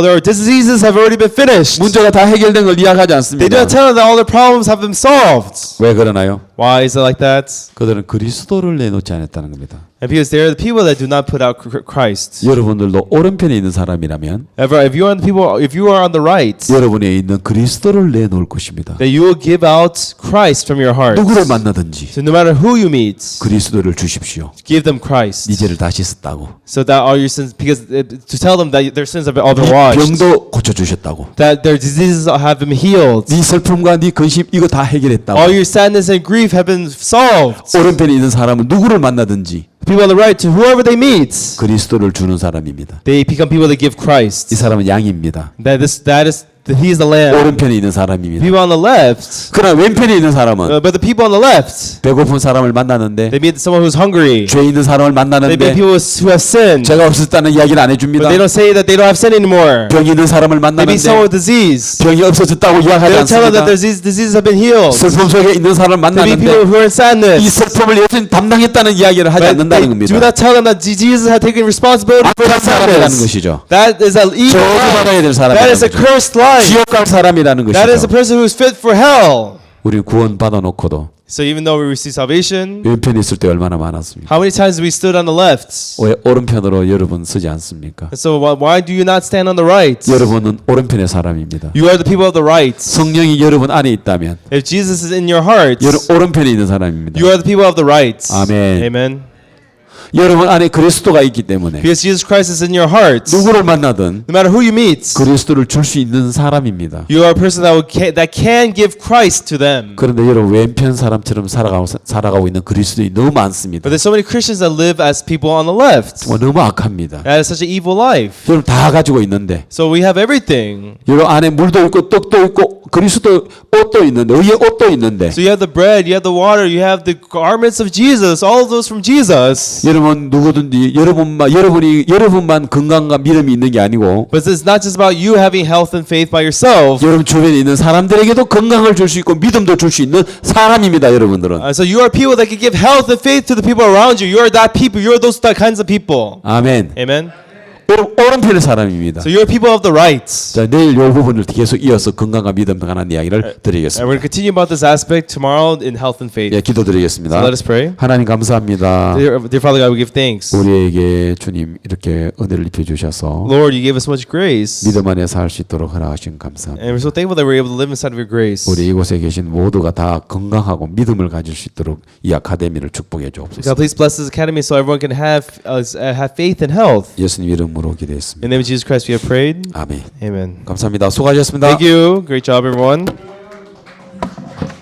[SPEAKER 2] their diseases have already been finished.
[SPEAKER 1] 문제가 다 해결된 걸 이야기하지
[SPEAKER 2] They do
[SPEAKER 1] 않습니다.
[SPEAKER 2] not tell them that all their problems have been solved.
[SPEAKER 1] 왜 그러나요?
[SPEAKER 2] Why is it like that?
[SPEAKER 1] 그들은 그리스도를 내놓지 않았다는 겁니다.
[SPEAKER 2] And because they are the people that do not put out Christ.
[SPEAKER 1] 여러분들도 오른편에 있는 사람이라면
[SPEAKER 2] If you are on the right,
[SPEAKER 1] 여러분에 있는 그리스도를 내놓을 것입니다.
[SPEAKER 2] that you will give out Christ from your heart.
[SPEAKER 1] 누구를 만나든지
[SPEAKER 2] So no matter who you meet,
[SPEAKER 1] 그리스도를 주십시오.
[SPEAKER 2] give them Christ.
[SPEAKER 1] 네 죄를 다 씻었다고.
[SPEAKER 2] So that all your sins, because to tell them that their sins have all been
[SPEAKER 1] 네
[SPEAKER 2] washed,
[SPEAKER 1] 병도 고쳐주셨다고.
[SPEAKER 2] that their diseases have been healed,
[SPEAKER 1] 네 슬픔과 네 근심 이거 다 해결했다고.
[SPEAKER 2] all your sadness and grief have been solved.
[SPEAKER 1] 오른편에 있는 사람은 누구를 만나든지
[SPEAKER 2] People on the right, to whoever they meet,
[SPEAKER 1] 그리스도를 주는 사람입니다.
[SPEAKER 2] they become people that give
[SPEAKER 1] 이
[SPEAKER 2] Christ.
[SPEAKER 1] 사람은 양입니다.
[SPEAKER 2] He is the lamb.
[SPEAKER 1] 오른편에 있는 사람입니다.
[SPEAKER 2] People on the left,
[SPEAKER 1] 그러나 왼편에 있는 사람은
[SPEAKER 2] but the people on the left,
[SPEAKER 1] 배고픈 사람을 만나는데
[SPEAKER 2] they meet someone who's hungry.
[SPEAKER 1] 죄 있는 사람을
[SPEAKER 2] They meet
[SPEAKER 1] 만나는데
[SPEAKER 2] people who have sinned,
[SPEAKER 1] 죄가 없었다는 이야기를 안
[SPEAKER 2] but
[SPEAKER 1] 해줍니다.
[SPEAKER 2] they don't say that they don't have sin anymore.
[SPEAKER 1] 병 있는 사람을
[SPEAKER 2] They meet
[SPEAKER 1] 만나는데
[SPEAKER 2] someone with disease.
[SPEAKER 1] 병이 없어졌다고
[SPEAKER 2] They
[SPEAKER 1] 이야기하지
[SPEAKER 2] don't tell them
[SPEAKER 1] 않습니다.
[SPEAKER 2] that their diseases have been healed.
[SPEAKER 1] 슬픔 속에 있는 사람을
[SPEAKER 2] They meet people
[SPEAKER 1] 만나는데
[SPEAKER 2] who are in
[SPEAKER 1] 이
[SPEAKER 2] sadness.
[SPEAKER 1] 슬픔을 예수님 담당했다는 이야기를 하지
[SPEAKER 2] But they
[SPEAKER 1] 않는다는 겁니다.
[SPEAKER 2] do not tell them that Jesus had taken responsibility for
[SPEAKER 1] 악한
[SPEAKER 2] their
[SPEAKER 1] 사람이라는
[SPEAKER 2] sadness.
[SPEAKER 1] 것이죠.
[SPEAKER 2] That is an evil
[SPEAKER 1] 저주받아야 될
[SPEAKER 2] life.
[SPEAKER 1] 사람이라는
[SPEAKER 2] That is a
[SPEAKER 1] 거죠.
[SPEAKER 2] cursed life.
[SPEAKER 1] 지옥 갈 사람이라는
[SPEAKER 2] That is a
[SPEAKER 1] 것이죠.
[SPEAKER 2] person who is fit for hell.
[SPEAKER 1] 우리 구원 받아놓고도
[SPEAKER 2] So even though we receive salvation,
[SPEAKER 1] 왼편에 있을 때 얼마나 많았습니까?
[SPEAKER 2] how many times we stood on the left?
[SPEAKER 1] 왜 오른편으로 여러분 서지 않습니까?
[SPEAKER 2] And so why do you not stand on the right?
[SPEAKER 1] 여러분은 오른편의 사람입니다.
[SPEAKER 2] You are the people of the right.
[SPEAKER 1] 성령이 여러분 안에 있다면
[SPEAKER 2] If Jesus is in your heart,
[SPEAKER 1] 여러분 오른편에 있는 사람입니다.
[SPEAKER 2] you are the people of the right.
[SPEAKER 1] 아멘.
[SPEAKER 2] Amen.
[SPEAKER 1] 여러분 안에 그리스도가 있기 때문에
[SPEAKER 2] Because Jesus Christ is in your hearts.
[SPEAKER 1] 누구를 만나든
[SPEAKER 2] No matter who you meet,
[SPEAKER 1] 그리스도를 줄 수 있는 사람입니다.
[SPEAKER 2] you are a person that can give Christ to them.
[SPEAKER 1] 그런데 여러분 왼편 사람처럼 살아가고 있는 그리스도인이 너무 많습니다.
[SPEAKER 2] But there's so many Christians that live as people on the left.
[SPEAKER 1] 정말 너무 악합니다.
[SPEAKER 2] That is such an evil life.
[SPEAKER 1] 여러분 다 가지고 있는데
[SPEAKER 2] So we have everything.
[SPEAKER 1] 여러분 안에 물도 있고 떡도 있고 그리스도 옷도 있는데 의의 옷도 있는데
[SPEAKER 2] So you have the bread, you have the water, you have the garments of Jesus, all of those from Jesus.
[SPEAKER 1] 여러분 누구든지 여러분만 건강과 믿음이 있는 게 아니고
[SPEAKER 2] But it's not just about you having health and faith by yourself.
[SPEAKER 1] 여러분 주변에 있는 사람들에게도 건강을 줄 수 있고 믿음도 줄 수 있는 사람입니다. 여러분들은.
[SPEAKER 2] So you are people that can give health and faith to the people around you. You are that people. You are those kinds of people.
[SPEAKER 1] 아멘.
[SPEAKER 2] Amen.
[SPEAKER 1] 오른편의 사람입니다.
[SPEAKER 2] So you are people of the right.
[SPEAKER 1] 자, 내일 이 부분을 계속 이어서 건강과 믿음에 관한 이야기를
[SPEAKER 2] And we're
[SPEAKER 1] 드리겠습니다.
[SPEAKER 2] going to continue about this aspect tomorrow in health and faith.
[SPEAKER 1] 예, 기도드리겠습니다.
[SPEAKER 2] So let us pray.
[SPEAKER 1] 하나님 감사합니다.
[SPEAKER 2] Dear Father God, we give thanks.
[SPEAKER 1] 우리에게 주님 이렇게 은혜를 입혀 주셔서
[SPEAKER 2] Lord, you gave us so much grace.
[SPEAKER 1] 믿음 안에 살 수 있도록 허락하신 감사합니다.
[SPEAKER 2] And we're so thankful that we're able to live inside of your grace.
[SPEAKER 1] 우리 이곳에 계신 모두가 다 건강하고 믿음을 가질 수 있도록 이 아카데미를 축복해 주옵소서.
[SPEAKER 2] God, please bless this academy so everyone can have faith and health.
[SPEAKER 1] 예수님 이름으로 기도했습니다.
[SPEAKER 2] In the name of Jesus Christ, we have prayed.
[SPEAKER 1] 아멘.
[SPEAKER 2] Amen.
[SPEAKER 1] 감사합니다. 수고하셨습니다.
[SPEAKER 2] Thank you. Great job, everyone.